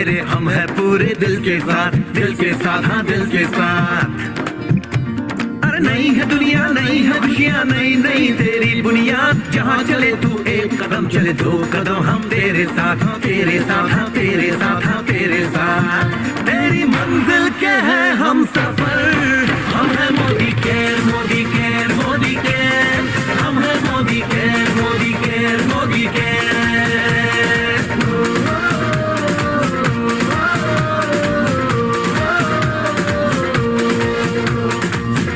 तेरे, हम है पूरे दिल के साथ, दिल के साथ, हाँ दिल के साथ। अरे नहीं है दुनिया, नहीं है खुशियाँ, नहीं नहीं तेरी बुनियाद, जहाँ चले तू एक कदम चले दो कदम, हम तेरे साथ, हाँ तेरे साथ, हाँ तेरे साथ, हाँ तेरे साथ। तेरी मंजिल के है हम सफर, हम है Modi care, Modi care, Modi care, हम है Modi care, Modi care, Modi care.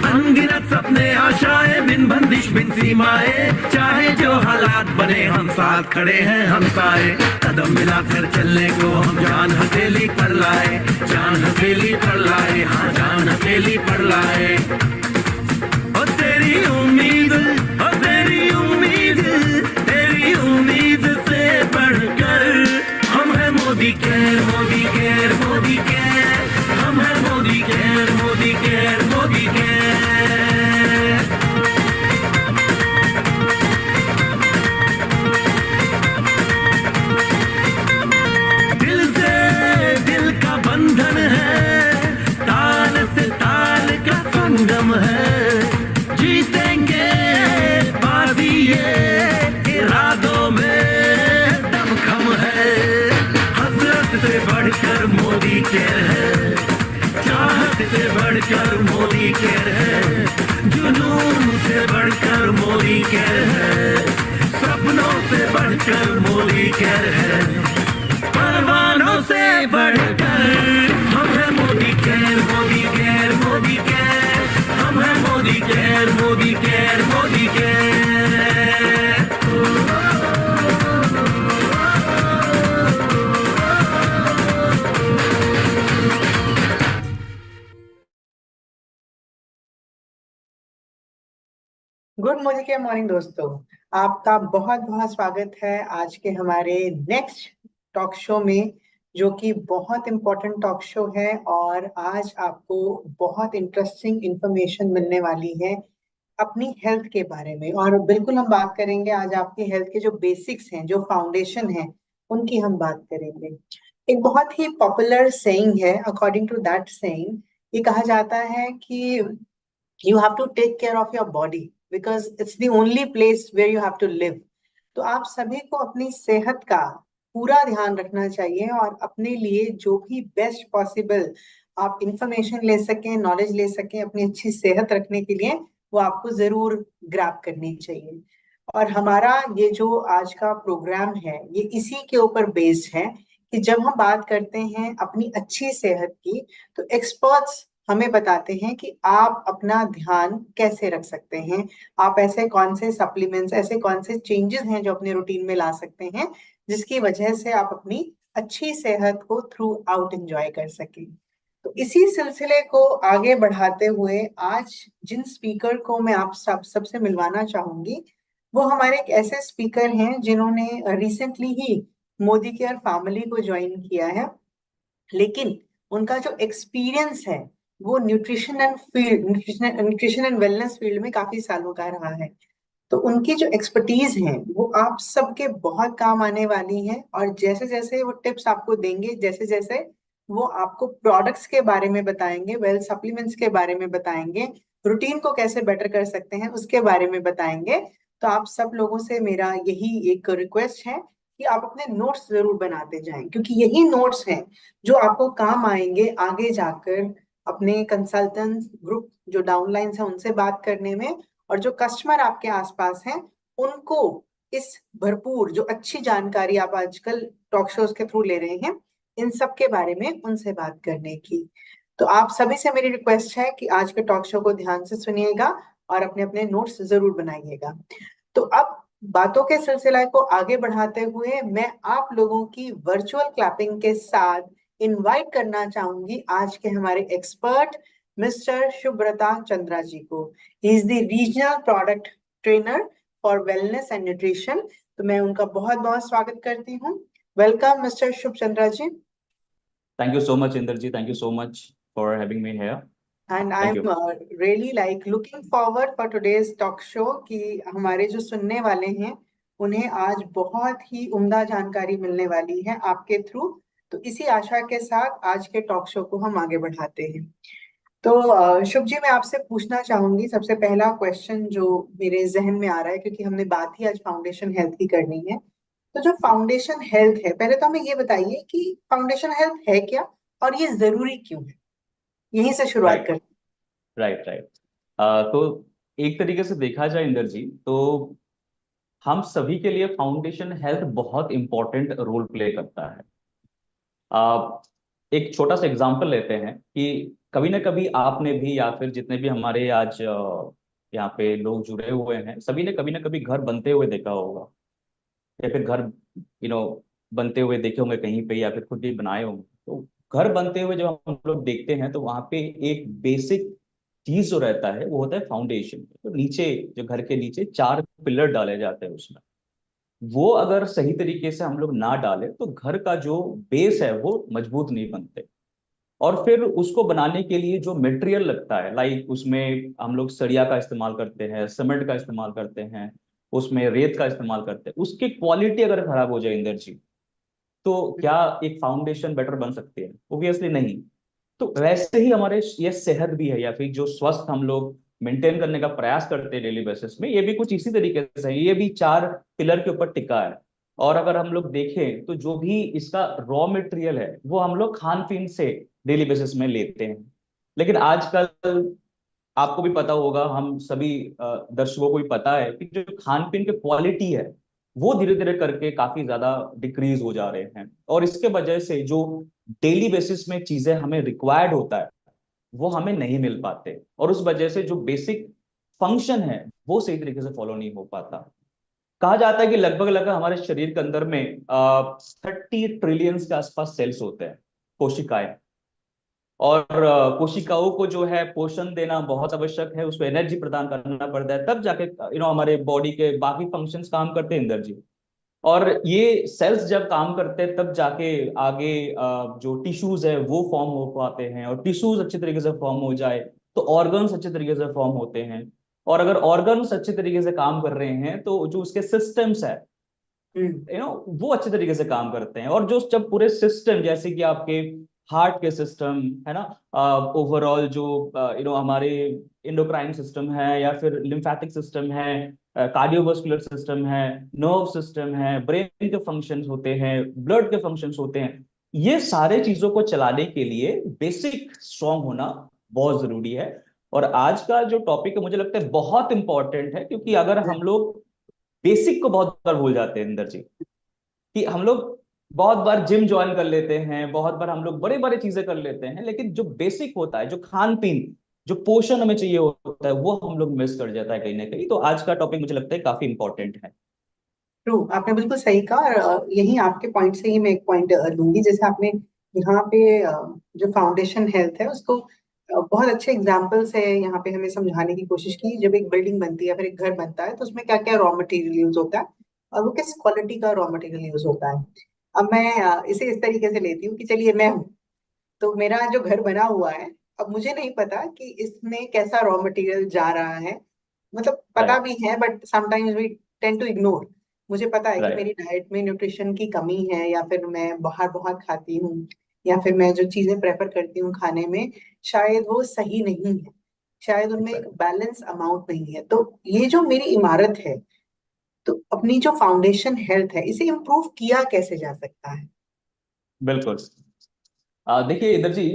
अनगिनत सपने आशाएं, बिन बंदिश बिन सीमाएं, चाहे जो हालात बने हम साथ खड़े हैं हम साए। कदम मिलाकर चलने को हम जान हथेली पर लाए, जान हथेली पर लाए, हाँ जान हथेली पर लाए। ओ तेरी उम्मीद, ओ तेरी उम्मीद, तेरी उम्मीद से बढ़कर हम है Modi care, Modi care, Modi care, हम है Modi care, Modi care, Modi care. दिल से दिल का बंधन है, ताल से ताल का संगम है, जीतेंगे बाजी ये इरादों में दमखम है। हसरत से बढ़कर मोदी केयर है, चाहत से बढ़कर मोदी केयर है, जुनून से बढ़कर मोदी केयर है, सपनों से बढ़कर मोदी केयर है, परवानों से बढ़कर हम है Modi care, Modi care, Modi care, हम है Modi care, Modi care, Modi care. Good Modi के मॉर्निंग दोस्तों, आपका बहुत बहुत स्वागत है आज के हमारे नेक्स्ट टॉक शो में, जो कि बहुत इम्पोर्टेंट टॉक शो है। और आज आपको बहुत इंटरेस्टिंग इंफॉर्मेशन मिलने वाली है अपनी हेल्थ के बारे में। और बिल्कुल हम बात करेंगे आज आपकी हेल्थ के जो बेसिक्स हैं, जो फाउंडेशन है, उनकी हम बात करेंगे। एक बहुत ही पॉपुलर सेइंग है, अकॉर्डिंग टू दैट सेइंग ये कहा जाता है कि you have to take care of your body because it's the only place where you have to live। तो आप सभी को अपनी सेहत का पूरा ध्यान रखना चाहिए और अपने लिए जो भी बेस्ट पॉसिबल आप इंफॉर्मेशन ले सकें, नॉलेज ले सकें अपनी अच्छी सेहत रखने के लिए, वो आपको जरूर ग्रैब करनी चाहिए। और हमारा ये जो आज का प्रोग्राम है ये इसी के ऊपर बेस्ड है कि जब हम बात करते हैं अपनी अच्छी सेहत की, तो एक्सपर्ट्स हमें बताते हैं कि आप अपना ध्यान कैसे रख सकते हैं, आप ऐसे कौन से सप्लीमेंट्स, ऐसे कौन से चेंजेस हैं जो अपने रूटीन में ला सकते हैं, जिसकी वजह से आप अपनी अच्छी सेहत को थ्रू आउट एंजॉय कर सकें। तो इसी सिलसिले को आगे बढ़ाते हुए आज जिन स्पीकर को मैं आप सबसे मिलवाना चाहूंगी, वो हमारे एक ऐसे स्पीकर हैं जिन्होंने रिसेंटली ही मोदी केयर फैमिली को ज्वाइन किया है, लेकिन उनका जो एक्सपीरियंस है वो न्यूट्रिशन एंड वेलनेस फील्ड में काफी सालों का रहा है। तो उनकी जो एक्सपर्टीज है वो आप सबके बहुत काम आने वाली है। और जैसे जैसे वो टिप्स आपको देंगे, जैसे जैसे वो आपको प्रोडक्ट्स के बारे में बताएंगे, वेल सप्लीमेंट्स के बारे में बताएंगे, रूटीन को कैसे बेटर कर सकते हैं उसके बारे में बताएंगे, तो आप सब लोगों से मेरा यही एक रिक्वेस्ट है कि आप अपने नोट्स जरूर बनाते जाएं, क्योंकि यही नोट्स हैं जो आपको काम आएंगे आगे जाकर अपने कंसल्टेंट ग्रुप जो डाउनलाइंस हैं उनसे बात करने में, और जो कस्टमर आपके आसपास हैं उनको इस भरपूर जो अच्छी जानकारी आप आजकल टॉक शोज के थ्रू ले रहे हैं, इन सब के बारे में उनसे बात करने की। तो आप सभी से मेरी रिक्वेस्ट है कि आज के टॉक शो को ध्यान से सुनिएगा और अपने अपने नोट्स जरूर बनाइएगा। तो अब बातों के सिलसिले को आगे बढ़ाते हुए मैं आप लोगों की वर्चुअल क्लैपिंग के साथ इनवाइट करना चाहूंगी आज के हमारे एक्सपर्ट मिस्टर शुभ्रता चंद्रा जी को। He is the regional product trainer for wellness and nutrition. तो मैं उनका बहुत बहुत स्वागत करती हूँ। Welcome mister Shubh Chandra ji. Thank you so much, Inderji. Thank you so much for having me here. And Thank I'm you. really like looking forward for today's talk show कि हमारे जो सुनने वाले हैं उन्हें आज बहुत ही उम्दा जानकारी मिलने वाली है आपके थ्रू, तो इसी आशा के साथ आज के टॉक शो को हम आगे बढ़ाते हैं। तो शुभ जी, मैं आपसे पूछना चाहूंगी, सबसे पहला क्वेश्चन जो मेरे जहन में आ रहा है, क्योंकि हमने बात ही आज फाउंडेशन हेल्थ की करनी है। तो जो फाउंडेशन हेल्थ है, पहले तो हमें ये बताइए कि फाउंडेशन हेल्थ है क्या और ये जरूरी क्यों है। यहीं से शुरुआत राइट, करते राइट, राइट। तो एक तरीके से देखा जाए इंदर जी, तो हम सभी के लिए फाउंडेशन हेल्थ बहुत इंपॉर्टेंट रोल प्ले करता है। आ, एक छोटा सा एग्जांपल लेते हैं कि कभी ना कभी आपने भी या फिर जितने भी हमारे आज यहाँ पे लोग जुड़े हुए हैं, सभी ने कभी ना कभी घर बनते हुए देखा होगा, या फिर घर बनते हुए देखे होंगे कहीं पे, या फिर खुद ही बनाए होंगे। तो घर बनते हुए जब हम लोग देखते हैं तो वहां पे एक बेसिक चीज जो रहता है वो होता है फाउंडेशन। तो नीचे, जो घर के नीचे 4 पिलर डाले जाते हैं उसमें, वो अगर सही तरीके से हम लोग ना डालें तो घर का जो बेस है वो मजबूत नहीं बनते। और फिर उसको बनाने के लिए जो मटेरियल लगता है, लाइक उसमें हम लोग सरिया का इस्तेमाल करते हैं, सीमेंट का इस्तेमाल करते हैं, उसमें रेत का इस्तेमाल करते हैं, उसकी क्वालिटी अगर खराब हो जाए इंदर जी, तो हैं। क्या एक फाउंडेशन बेटर बन सकती है? ओबियसली नहीं। तो वैसे ही हमारे ये सेहत भी है, या फिर जो स्वस्थ हम लोग मेंटेन करने का प्रयास करते हैं डेली बेसिस में, ये भी कुछ इसी तरीके से है। ये भी 4 पिलर के ऊपर टिका है। और अगर हम लोग देखें तो जो भी इसका रॉ मटेरियल है वो हम लोग खान पीन से डेली बेसिस में लेते हैं। लेकिन आजकल आपको भी पता होगा, हम सभी दर्शकों को भी पता है कि जो खान पीन की क्वालिटी है वो धीरे धीरे करके काफी ज्यादा डिक्रीज हो जा रहे हैं। और इसके वजह से जो डेली बेसिस में चीजें हमें रिक्वायर्ड होता है वो हमें नहीं मिल पाते, और उस वजह से जो बेसिक फंक्शन है वो सही तरीके से फॉलो नहीं हो पाता। कहा जाता है कि लगभग लगभग हमारे शरीर के अंदर में 30 ट्रिलियन के आसपास सेल्स होते हैं, कोशिकाएं। और कोशिकाओं को जो है पोषण देना बहुत आवश्यक है, उसको एनर्जी प्रदान करना पड़ता है, तब जाके हमारे बॉडी के बाकी फंक्शंस काम करते हैं इंदर जी। और ये सेल्स जब काम करते हैं तब जाके आगे जो टिश्यूज है वो फॉर्म हो पाते हैं, और टिश्यूज अच्छे तरीके से फॉर्म हो जाए तो ऑर्गन्स अच्छे तरीके से फॉर्म होते हैं। और अगर ऑर्गन्स अच्छे तरीके से काम कर रहे हैं तो जो उसके सिस्टम्स है हम्म। वो अच्छे तरीके से काम करते हैं। और जो जब पूरे सिस्टम, जैसे कि आपके हार्ट के सिस्टम है ना, ओवरऑल जो हमारे इंडोक्राइन सिस्टम है, या फिर लिम्फेटिक सिस्टम है, कार्डियोवास्कुलर सिस्टम है, नर्व सिस्टम है, ब्रेन के फंक्शंस होते हैं, ब्लड के फंक्शंस होते हैं, ये सारे चीजों को चलाने के लिए बेसिक स्ट्रांग होना बहुत जरूरी है। और आज का जो टॉपिक है मुझे लगता है बहुत इंपॉर्टेंट है, क्योंकि अगर हम लोग बेसिक को बहुत बार भूल जाते हैं इंदर जी, कि हम लोग बहुत बार जिम ज्वाइन कर लेते हैं, बहुत बार हम लोग बड़े बड़े चीजें कर लेते हैं, लेकिन जो बेसिक होता है, जो खान पीन, जो पोषण हमें चाहिए होता है, वो हम लोग मिस कर जाता है कहीं ना कहीं। तो आज का टॉपिक मुझे लगता है काफी इंपॉर्टेंट है। ट्रू, आपने बिल्कुल सही कहा। और यही आपके पॉइंट से ही मैं एक पॉइंट लूंगी। जैसे आपने यहाँ पे जो फाउंडेशन हेल्थ है उसको बहुत अच्छे एग्जाम्पल से यहाँ पे हमें समझाने की कोशिश की। जब एक बिल्डिंग बनती है, फिर एक घर बनता है, तो उसमें क्या क्या रॉ मटेरियल यूज होता है और वो किस क्वालिटी का रॉ मटेरियल यूज होता है। अब मैं इसे इस तरीके से लेती हूँ कि चलिए मैं हूँ, तो मेरा जो घर बना हुआ है, अब मुझे नहीं पता कि इसमें कैसा रॉ मटेरियल जा रहा है। मतलब पता राइट, भी है, but sometimes we tend to ignore. मुझे पता है कि राइट, मेरी डाइट में न्यूट्रिशन की कमी है, या फिर मैं बाहर बहुत खाती हूँ, या फिर मैं जो चीजें प्रेफर करती हूँ खाने में, शायद वो सही नहीं है, शायद उनमें एक एग्जैक्ट, बैलेंस अमाउंट नहीं है। तो ये जो मेरी इमारत है, तो अपनी जो फाउंडेशन हेल्थ है, इसे इम्प्रूव किया कैसे जा सकता है। बिल्कुल। देखिए इधर जी,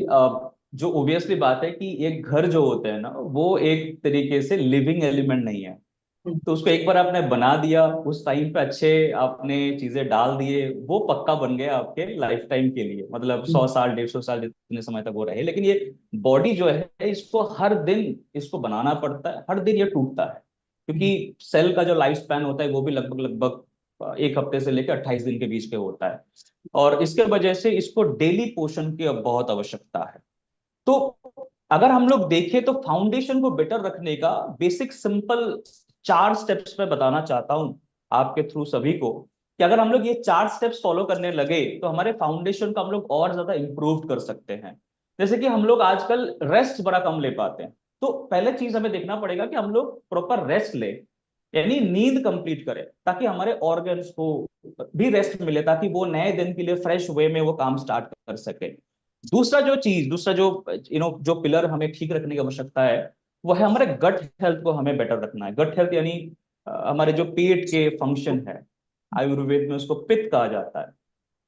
जो ओबियसली बात है कि एक घर जो होता है ना वो एक तरीके से लिविंग एलिमेंट नहीं है। हम्म। तो उसको एक बार आपने बना दिया, उस टाइम पे अच्छे आपने चीजें डाल दिए, वो पक्का बन गया आपके लाइफ टाइम के लिए, मतलब 100 साल 150 साल जितने समय तक वो रहे। लेकिन ये बॉडी जो है इसको हर दिन इसको बनाना पड़ता है, हर दिन ये टूटता है, हम्म। क्योंकि सेल का जो लाइफ स्पैन होता है वो भी लगभग लगभग 1 हफ्ते से लेकर 28 दिन के बीच पे होता है। और इसके वजह से इसको डेली पोषण की अब बहुत आवश्यकता है। तो अगर हम लोग देखें तो फाउंडेशन को बेटर रखने का बेसिक सिंपल 4 स्टेप्स मैं बताना चाहता हूं आपके थ्रू सभी को, कि अगर हम लोग ये 4 स्टेप्स फॉलो करने लगे तो हमारे फाउंडेशन को हम लोग और ज्यादा इंप्रूव कर सकते हैं। जैसे कि हम लोग आजकल रेस्ट बड़ा कम ले पाते हैं, तो पहले चीज हमें देखना पड़ेगा कि हम लोग प्रॉपर रेस्ट लें। यानी नींद कंप्लीट करे, ताकि हमारे ऑर्गन्स को भी रेस्ट मिले, ताकि वो नए दिन के लिए फ्रेश वे में वो काम स्टार्ट कर सके। दूसरा जो जो पिलर हमें ठीक रखने की आवश्यकता है, वो है हमारे गट हेल्थ को हमें बेटर रखना है। गट हेल्थ यानी हमारे जो पेट के फंक्शन है, आयुर्वेद में उसको पित्त कहा जाता है,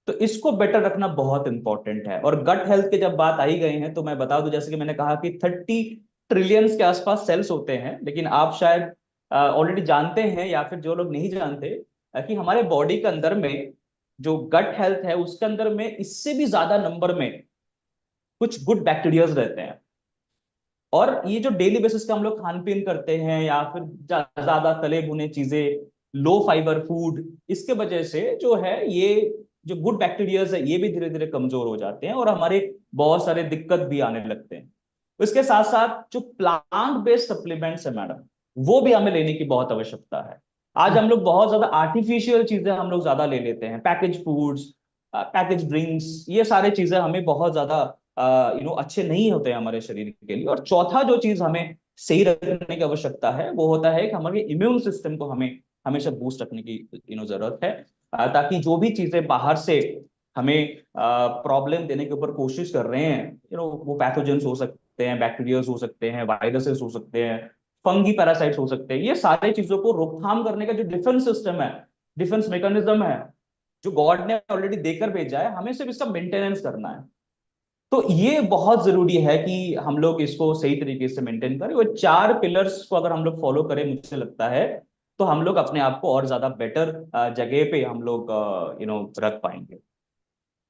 तो इसको बेटर रखना बहुत इंपॉर्टेंट है। और गट हेल्थ के जब बात आई गई है, तो मैं बता दूं, जैसे कि मैंने कहा कि 30 ट्रिलियंस के आसपास सेल्स होते हैं, लेकिन आप शायद ऑलरेडी जानते हैं, या फिर जो लोग नहीं जानते, कि हमारे बॉडी के अंदर में जो गट हेल्थ है, उसके अंदर में इससे भी ज्यादा नंबर में कुछ गुड बैक्टीरियाज रहते हैं। और ये जो डेली बेसिस पे हम लोग खान पीन करते हैं, या फिर ज्यादा तले भुने चीजें, लो फाइबर फूड, इसके वजह से जो है ये जो गुड बैक्टीरियाज है, ये भी धीरे धीरे कमजोर हो जाते हैं, और हमारे बहुत सारे दिक्कत भी आने लगते हैं। इसके साथ साथ जो प्लांट बेस्ड सप्लीमेंट्स है मैडम, वो भी हमें लेने की बहुत आवश्यकता है। आज हम लोग बहुत ज्यादा आर्टिफिशियल चीजें हम लोग ज्यादा ले लेते हैं, पैकेज फूड्स, पैकेज ड्रिंक्स, ये सारे चीजें हमें बहुत ज्यादा अच्छे नहीं होते हैं हमारे शरीर के लिए। और चौथा जो चीज हमें सही रखने की आवश्यकता है, वो होता है कि हमारे इम्यून सिस्टम को हमें हमेशा बूस्ट रखने की जरूरत है, ताकि जो भी चीजें बाहर से हमें प्रॉब्लम देने के ऊपर कोशिश कर रहे हैं, वो पैथोजेंस हो सकते हैं, बैक्टीरियाज हो सकते हैं, वायरसेस हो सकते हैं, फंगी पैरासाइट्स हो सकते हैं, ये सारे चीजों को रोकथाम करने का जो डिफेंस सिस्टम है, डिफेंस मैकेनिज्म है, जो गॉड ने ऑलरेडी देकर भेजा है, हमें सिर्फ इसका मेंटेनेंस करना है। तो ये बहुत जरूरी है कि हम लोग इसको सही तरीके से मेंटेन करें। वो 4 पिलर्स को अगर हम लोग फॉलो करें, मुझे लगता है, तो हम लोग अपने आप को और ज्यादा बेटर जगह पे हम लोग रख पाएंगे।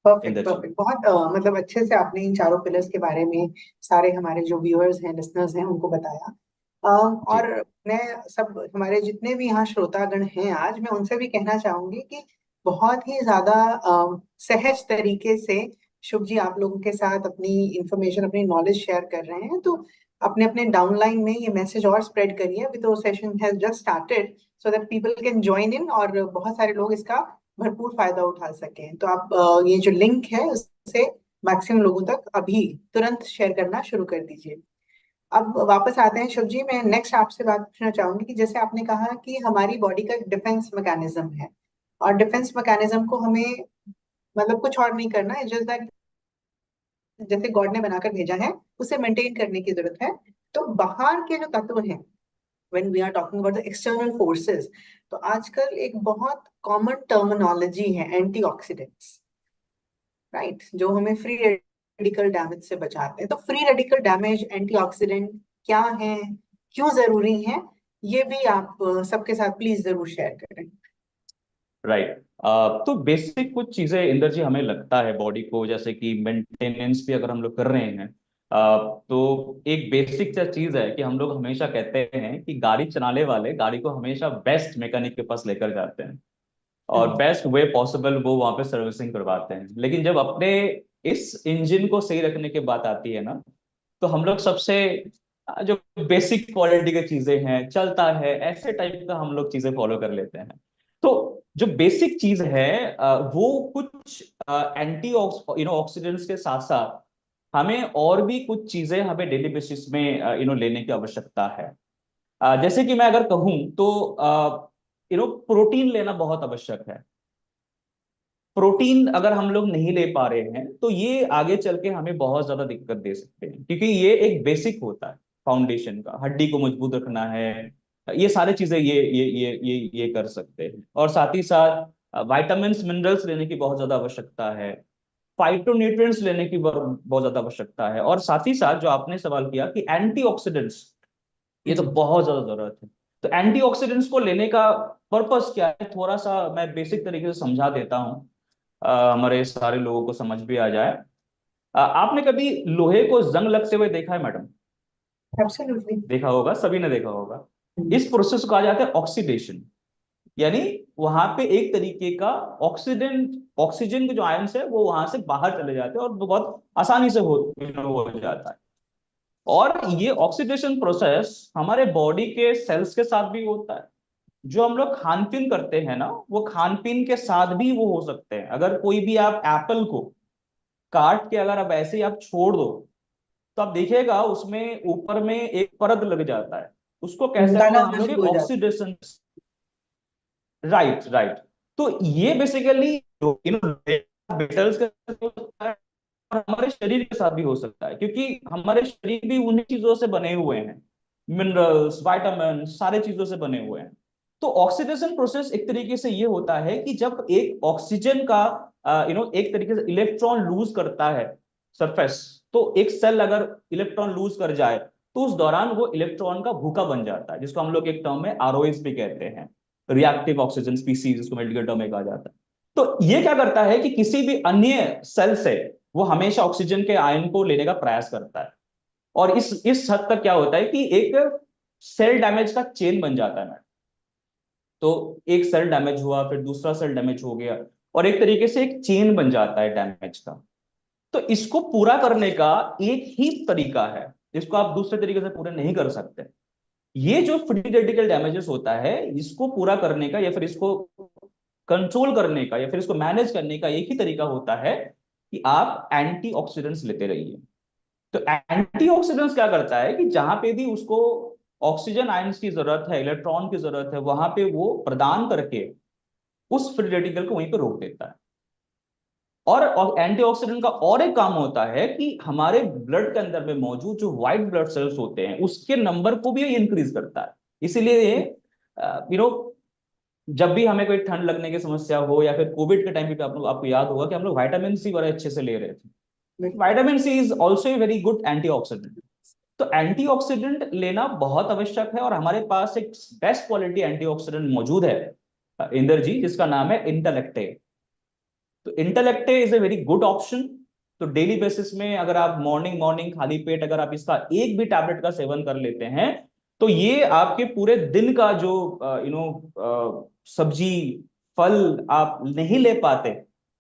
परफेक्ट, इंदर जी। परफेक्ट। बहुत मतलब अच्छे से आपने इन चारों पिलर्स के बारे में सारे हमारे जो व्यूअर्स हैं, लिसनर्स हैं, उनको बताया। जी। और मैं सब हमारे जितने भी यहाँ श्रोतागण हैं आज, मैं उनसे भी कहना चाहूंगी कि बहुत ही ज्यादा सहज तरीके से शुभ जी आप लोगों के साथ अपनी इंफॉर्मेशन, अपनी नॉलेज शेयर कर रहे हैं। तो अपने अपने डाउनलाइन में ये मैसेज और स्प्रेड करिए। अभी तो session has just started, so that people can join in और बहुत सारे लोग इसका भरपूर फायदा उठा सकें। तो आप ये जो लिंक है उससे मैक्सिमम लोगों तक अभी तुरंत शेयर करना शुरू कर दीजिए। अब वापस आते हैं शुभ जी, मैं नेक्स्ट आपसे बात पूछना चाहूंगी कि जैसे आपने कहा कि हमारी बॉडी का एक डिफेंस मैकेनिज्म है, और डिफेंस मैकेनिज्म को हमें मतलब कुछ और नहीं करना है, जस्ट दैट जैसे गॉड ने बनाकर भेजा है उसे मेंटेन करने की जरूरत है। तो बाहर के जो तत्व हैं, when we are talking about the external forces, तो आजकल एक बहुत कॉमन टर्मिनोलॉजी है एंटीऑक्सीडेंट्स, राइट, जो हमें फ्री रेडिकल डैमेज से बचाते हैं। तो फ्री रेडिकल डैमेज, एंटीऑक्सीडेंट क्या है, क्यों जरूरी है, ये भी आप सबके साथ प्लीज जरूर शेयर करें। राइट। तो बेसिक कुछ चीजें इंदर जी हमें लगता है बॉडी को, जैसे कि मेंटेनेंस भी अगर हम लोग कर रहे हैं, तो एक बेसिक सा चीज है कि हम लोग हमेशा कहते हैं कि गाड़ी चलाने वाले गाड़ी को हमेशा बेस्ट मैकेनिक के पास लेकर जाते हैं, और हम्म। बेस्ट वे पॉसिबल वो वहां पे सर्विसिंग करवाते हैं। लेकिन जब अपने इस इंजन को सही रखने की बात आती है ना, तो हम लोग सबसे जो बेसिक क्वालिटी की चीजें हैं, चलता है ऐसे टाइप का हम लोग चीजें फॉलो कर लेते हैं। तो जो बेसिक चीज है, वो कुछ एंटी ऑक्सीडेंट्स के साथ साथ हमें और भी कुछ चीजें हमें डेली बेसिस में लेने की आवश्यकता है। जैसे कि मैं अगर कहूं तो प्रोटीन लेना बहुत आवश्यक है। प्रोटीन अगर हम लोग नहीं ले पा रहे हैं, तो ये आगे चल के हमें बहुत ज्यादा दिक्कत दे सकते हैं, क्योंकि ये एक बेसिक होता है फाउंडेशन का, हड्डी को मजबूत रखना है, ये सारी चीजें ये कर सकते हैं। और साथ ही साथ वाइटामिन मिनरल्स लेने की बहुत ज्यादा आवश्यकता है, फाइटोन्यूट्रिएंट्स लेने की बहुत ज्यादा आवश्यकता है, और साथ ही साथ जो आपने सवाल किया कि एंटीऑक्सीडेंट्स, ये तो जी। बहुत ज्यादा जरूरत है। तो एंटीऑक्सीडेंट्स को लेने का पर्पस क्या है, थोड़ा सा मैं बेसिक तरीके से समझा देता हूँ, हमारे सारे लोगों को समझ भी आ जाए। आपने कभी लोहे को जंग लगते हुए देखा है मैडम? एब्सोल्युटली। देखा होगा, सभी ने देखा होगा। इस प्रोसेस को कहा जाता है ऑक्सीडेशन। यानी वहां पे एक तरीके का ऑक्सीजन के जो आयंस है वो वहां से बाहर चले जाते हैं, और वो बहुत आसानी से हो जाता है। और ये ऑक्सीडेशन प्रोसेस हमारे बॉडी के सेल्स के साथ भी होता है। जो हम लोग खान पीन करते हैं ना, वो खान पीन के साथ भी वो हो सकते हैं। अगर कोई भी आप एप्पल को काट के अगर आप ऐसे ही आप छोड़ दो, तो आप देखिएगा उसमें ऊपर में एक परत लग जाता है, उसको कह सकते काला हैं हम होना लोग शुरू एक हो जाता ऑक्सीडेशन। Right right. तो ये बेसिकली मेटल्स के साथ हो सकता है और हमारे शरीर के साथ भी हो सकता है, क्योंकि हमारे शरीर भी उन्हीं चीजों से बने हुए हैं, मिनरल्स, विटामिन, सारे चीजों से बने हुए हैं। तो ऑक्सीडेशन प्रोसेस एक तरीके से ये होता है कि जब एक ऑक्सीजन का एक तरीके से इलेक्ट्रॉन लूज करता है सरफेस, तो एक सेल अगर इलेक्ट्रॉन लूज कर जाए तो उस दौरान वो इलेक्ट्रॉन का भूखा बन जाता है, जिसको हम लोग एक टर्म में आरओएस भी कहते हैं, रिएक्टिव ऑक्सीजन स्पीसीज, जिसको मेडिकल टर्म में कहा जाता है। तो ये क्या करता है कि किसी भी अन्य सेल से वो हमेशा ऑक्सीजन के आयन को लेने का प्रयास करता है, और इस हद तक क्या होता है कि एक सेल डैमेज का चेन बन जाता है। तो एक सेल डैमेज हुआ, फिर दूसरा सेल डैमेज हो गया, और एक तरीके से एक चेन बन जाता है डैमेज का। तो इसको पूरा करने का एक ही तरीका है, जिसको आप दूसरे तरीके से पूरा नहीं कर सकते। ये जो फ्री रेडिकल डैमेजेस होता है, इसको पूरा करने का या फिर इसको कंट्रोल करने का या फिर इसको मैनेज करने का एक ही तरीका होता है कि आप एंटीऑक्सीडेंट्स लेते रहिए। तो एंटीऑक्सीडेंट्स क्या करता है कि जहां पे भी उसको ऑक्सीजन आयंस की जरूरत है, इलेक्ट्रॉन की जरूरत है, वहां पे वो प्रदान करके उस फ्री रेडिकल को वहीं पे रोक देता है। और एंटीऑक्सीडेंट का और एक काम होता है कि हमारे ब्लड के अंदर में मौजूद जो व्हाइट ब्लड सेल्स होते हैं उसके नंबर को भी ये इंक्रीज करता है। इसीलिए जब भी हमें कोई ठंड लगने की समस्या हो, या फिर कोविड के टाइम पे आपको याद होगा कि हम लोग विटामिन सी बड़े अच्छे से ले रहे थे। है। Vitamin C is also a very good antioxidant. तो एंटीऑक्सीडेंट लेना बहुत आवश्यक है, और हमारे पास एक बेस्ट क्वालिटी एंटीऑक्सीडेंट मौजूद है इंदर जी, जिसका नाम है इंटेलेक्टे। तो इंटेलेक्टे is a very good option. तो डेली बेसिस में अगर आप मॉर्निंग मॉर्निंग खाली पेट अगर आप इसका एक भी टैबलेट का सेवन कर लेते हैं, तो ये आपके पूरे दिन का जो सब्जी फल आप नहीं ले पाते,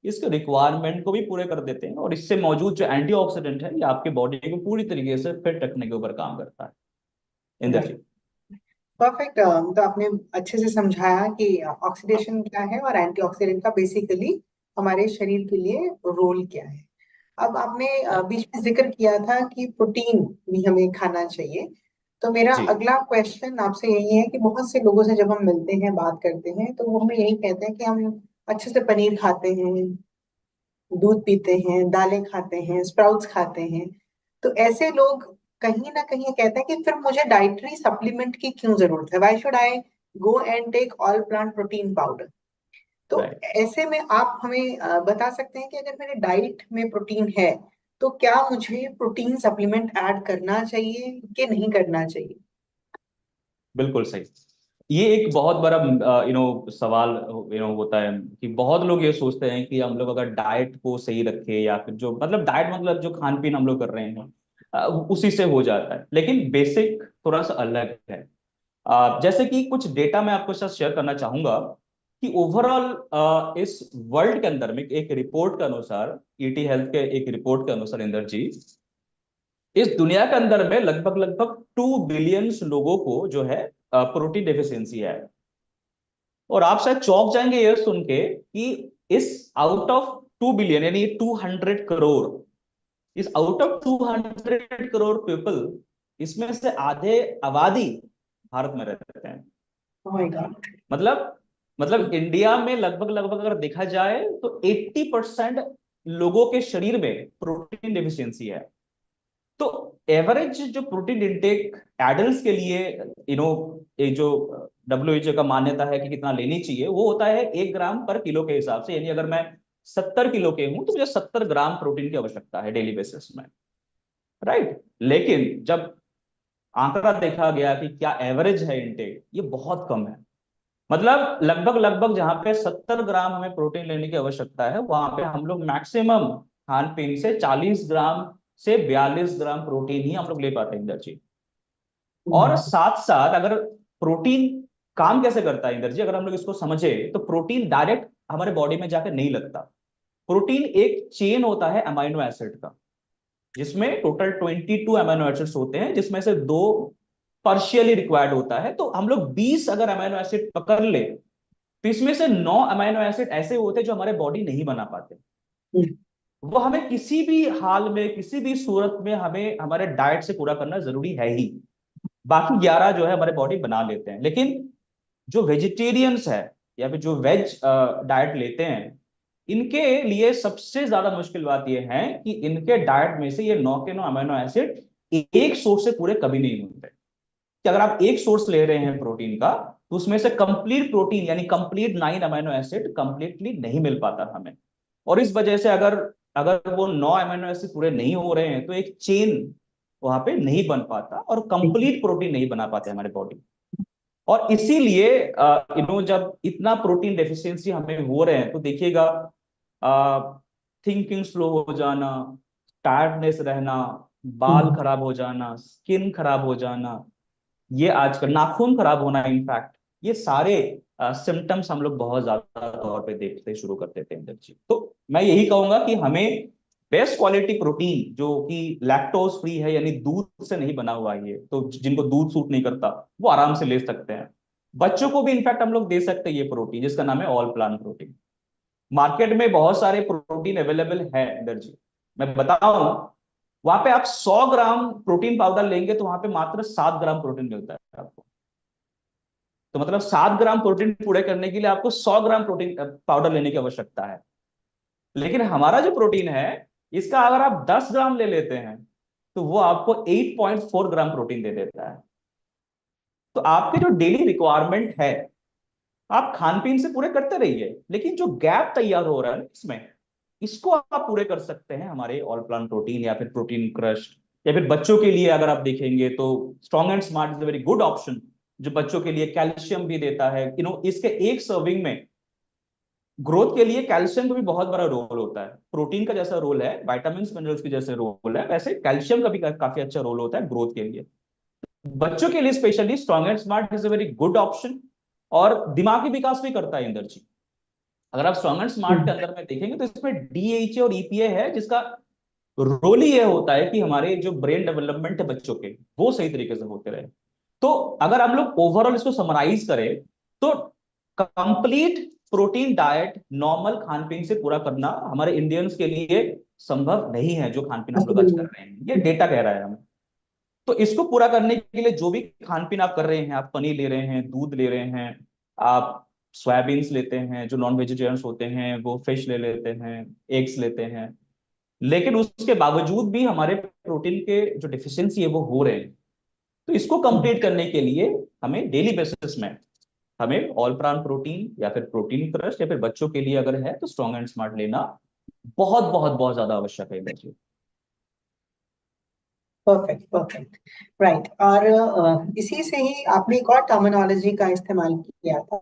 इसके रिक्वायरमेंट को भी पूरे कर देते हैं, और इससे मौजूद जो एंटीऑक्सीडेंट है ये आपके बॉडी को पूरी तरीके से फिट रखने के ऊपर काम करता है। इंदर जी। परफेक्ट। तो आपने अच्छे से समझाया कि ऑक्सीडेशन क्या है और एंटीऑक्सीडेंट का बेसिकली हमारे शरीर के लिए रोल क्या है। अब आपने बीच में जिक्र किया था कि प्रोटीन भी हमें खाना चाहिए। तो मेरा जी अगला क्वेश्चन आपसे यही है कि बहुत से लोगों से जब हम मिलते हैं, बात करते हैं, तो वो हमें यही कहते हैं कि हम अच्छे से पनीर खाते हैं, दूध पीते हैं, दालें खाते हैं, स्प्राउट्स खाते हैं। तो ऐसे लोग कहीं ना कहीं कहते हैं कि फिर मुझे डाइटरी सप्लीमेंट की क्यों जरूरत है, why should I go and take all plant protein powder. तो राइट। ऐसे में आप हमें बता सकते हैं कि अगर मेरे डाइट में प्रोटीन है तो क्या मुझे प्रोटीन सप्लीमेंट ऐड करना चाहिए कि नहीं करना चाहिए? बिल्कुल सही। ये एक बहुत बड़ा सवाल होता है कि बहुत लोग ये सोचते हैं कि हम लोग अगर डाइट को सही रखें, या फिर जो मतलब डाइट मतलब जो खान पीन हम लोग कर रहे हैं उसी से हो जाता है, लेकिन बेसिक थोड़ा सा अलग है। जैसे कि कुछ डेटा मैं आपके साथ शेयर करना चाहूंगा कि ओवरऑल इस वर्ल्ड के अंदर में एक रिपोर्ट के अनुसार, ईटी हेल्थ के एक रिपोर्ट के अनुसार इंदर जी, इस दुनिया के अंदर में लगभग लगभग 2 बिलियन लोगों को जो है प्रोटीन डेफिशिएंसी है। और आप शायद चौंक जाएंगे ये सुन के कि इस आउट ऑफ 2 बिलियन यानी 200 करोड़, इस आउट ऑफ 200 करोड़ पीपल, इसमें से आधे आबादी भारत में रहते हैं। Oh my God. मतलब मतलब इंडिया में लगभग लगभग अगर देखा जाए तो 80% लोगों के शरीर में प्रोटीन डेफिशिएंसी है। तो एवरेज जो प्रोटीन इंटेक एडल्ट के लिए ये जो WHO का मान्यता है कि कितना लेनी चाहिए, वो होता है 1 ग्राम पर किलो के हिसाब से। यानी अगर मैं 70 किलो के हूं तो मुझे 70 ग्राम प्रोटीन की आवश्यकता है डेली बेसिस में, राइट। लेकिन जब आंकड़ा देखा गया कि क्या एवरेज है इंटेक, ये बहुत कम है। मतलब लगभग लगभग जहां पे 70 ग्राम हमें प्रोटीन लेने की आवश्यकता है, वहां पे हम लोग मैक्सिमम खान पीन से 40 ग्राम से 42 ग्राम प्रोटीन ही हम लोग ले पाते हैं इंदर जी। और साथ साथ अगर प्रोटीन काम कैसे करता है इंदर जी, अगर हम लोग इसको समझे, तो प्रोटीन डायरेक्ट हमारे बॉडी में जाकर नहीं लगता। प्रोटीन एक चेन होता है अमाइनो एसिड का, जिसमें टोटल 22 अमाइनो एसिड्स होते हैं, जिसमें से 2 पार्शियली रिक्वायर्ड होता है। तो हम लोग 20 अगर अमाइनो एसिड पकड़ ले, तो इसमें से 9 अमाइनो एसिड ऐसे होते हैं जो हमारे बॉडी नहीं बना पाते। वो हमें किसी भी हाल में, किसी भी सूरत में हमें हमारे डाइट से पूरा करना जरूरी है ही। बाकी 11 जो है हमारे बॉडी बना लेते हैं। लेकिन जो वेजिटेरियंस है या फिर जो वेज डाइट लेते हैं, इनके लिए सबसे ज्यादा मुश्किल बात यह है कि इनके डाइट में से ये 9 के 9 अमीनो एसिड एक सोर्स से पूरे कभी नहीं मिलते। कि अगर आप एक सोर्स ले रहे हैं प्रोटीन का, तो उसमें से कंप्लीट प्रोटीन यानी कंप्लीट 9 अमीनो एसिड कंप्लीटली नहीं मिल पाता हमें। और इस वजह से अगर अगर वो 9 अमीनो एसिड पूरे नहीं हो रहे हैं, तो एक चेन वहां पे नहीं बन पाता और कंप्लीट प्रोटीन नहीं बना पाते हमारे बॉडी। और इसीलिए जब इतना प्रोटीन डेफिशिएंसी हमें हो रहे हैं, तो देखिएगा थिंकिंग स्लो हो जाना, टायर्डनेस रहना, बाल खराब हो जाना, स्किन खराब हो जाना, ये आजकल नाखून खराब होना, इनफैक्ट ये सारे सिम्टम्स हम लोग बहुत ज्यादा तौर पे देखते शुरू कर देते हैं जी। तो मैं यही कहूंगा कि हमें बेस्ट क्वालिटी प्रोटीन जो कि लैक्टोज फ्री है, यानी दूध से नहीं बना हुआ है, ये तो जिनको दूध सूट नहीं करता वो आराम से ले सकते हैं। बच्चों को भी इनफैक्ट हम लोग दे सकते हैं ये प्रोटीन, जिसका नाम है ऑल प्लांट प्रोटीन। मार्केट में बहुत सारे प्रोटीन अवेलेबल है इधर जी। मैं बताऊं, वहां पे आप 100 ग्राम प्रोटीन पाउडर लेंगे तो वहां पे मात्र 7 ग्राम प्रोटीन मिलता है आपको। तो मतलब 7 ग्राम प्रोटीन पूरे करने के लिए आपको 100 ग्राम प्रोटीन पाउडर लेने की आवश्यकता है। लेकिन हमारा जो प्रोटीन है, इसका अगर आप 10 ग्राम ले लेते हैं, तो वो आपको 8.4 ग्राम प्रोटीन दे देता है। तो आपके जो डेली रिक्वायरमेंट है, आप खान पीन से पूरे करते रहिए, लेकिन जो गैप तैयार हो रहा है इसमें, इसको आप पूरे कर सकते हैं हमारे ऑल प्लांट प्रोटीन या फिर प्रोटीन क्रश। या फिर बच्चों के लिए अगर आप देखेंगे तो strong and smart is a very good option, जो बच्चों के लिए कैल्शियम भी देता है। इसके एक सर्विंग में ग्रोथ के लिए कैल्शियम का भी बहुत बड़ा रोल होता है। प्रोटीन का जैसा रोल है, विटामिन मिनरल्स के जैसे रोल है, वैसे कैल्शियम का भी काफी अच्छा रोल होता है ग्रोथ के लिए। बच्चों के लिए specially strong and smart is a very good option. और दिमागी विकास भी करता है इंदर जी। अगर आप स्ट्रॉन्ग एंड स्मार्ट के अंदर में देखेंगे तो इसमें डीएचए और ईपीए है, जिसका रोल ही ये होता है कि हमारे जो ब्रेन डेवलपमेंट है बच्चों के, वो सही तरीके से होते रहे। तो अगर हम लोग ओवरऑल इसको समराइज करें, तो कंप्लीट प्रोटीन डाइट नॉर्मल खान पीन से पूरा करना हमारे इंडियंस के लिए संभव नहीं है। जो खान पीन हम लोग आज कर रहे हैं, ये डेटा कह रहा है हमें। तो इसको पूरा करने के लिए जो भी खान पीन आप कर रहे हैं, आप पनीर ले रहे हैं, दूध ले रहे हैं, आप सोयाबीन्स लेते हैं, जो नॉन वेजिटेरियंस होते हैं वो फिश ले लेते हैं, एग्स लेते हैं, लेकिन उसके बावजूद भी हमारे प्रोटीन के जो डिफिशियंसी है वो हो रहे हैं। तो इसको कंप्लीट करने के लिए हमें डेली बेसिस में हमें ऑल प्लांट प्रोटीन या फिर प्रोटीन क्रश, या फिर बच्चों के लिए अगर है तो स्ट्रॉन्ग एंड स्मार्ट लेना बहुत बहुत बहुत ज्यादा आवश्यक है बच्चों। Perfect perfect. राइट। और इसी से ही आपने एक और टर्मिनोलॉजी का इस्तेमाल किया था,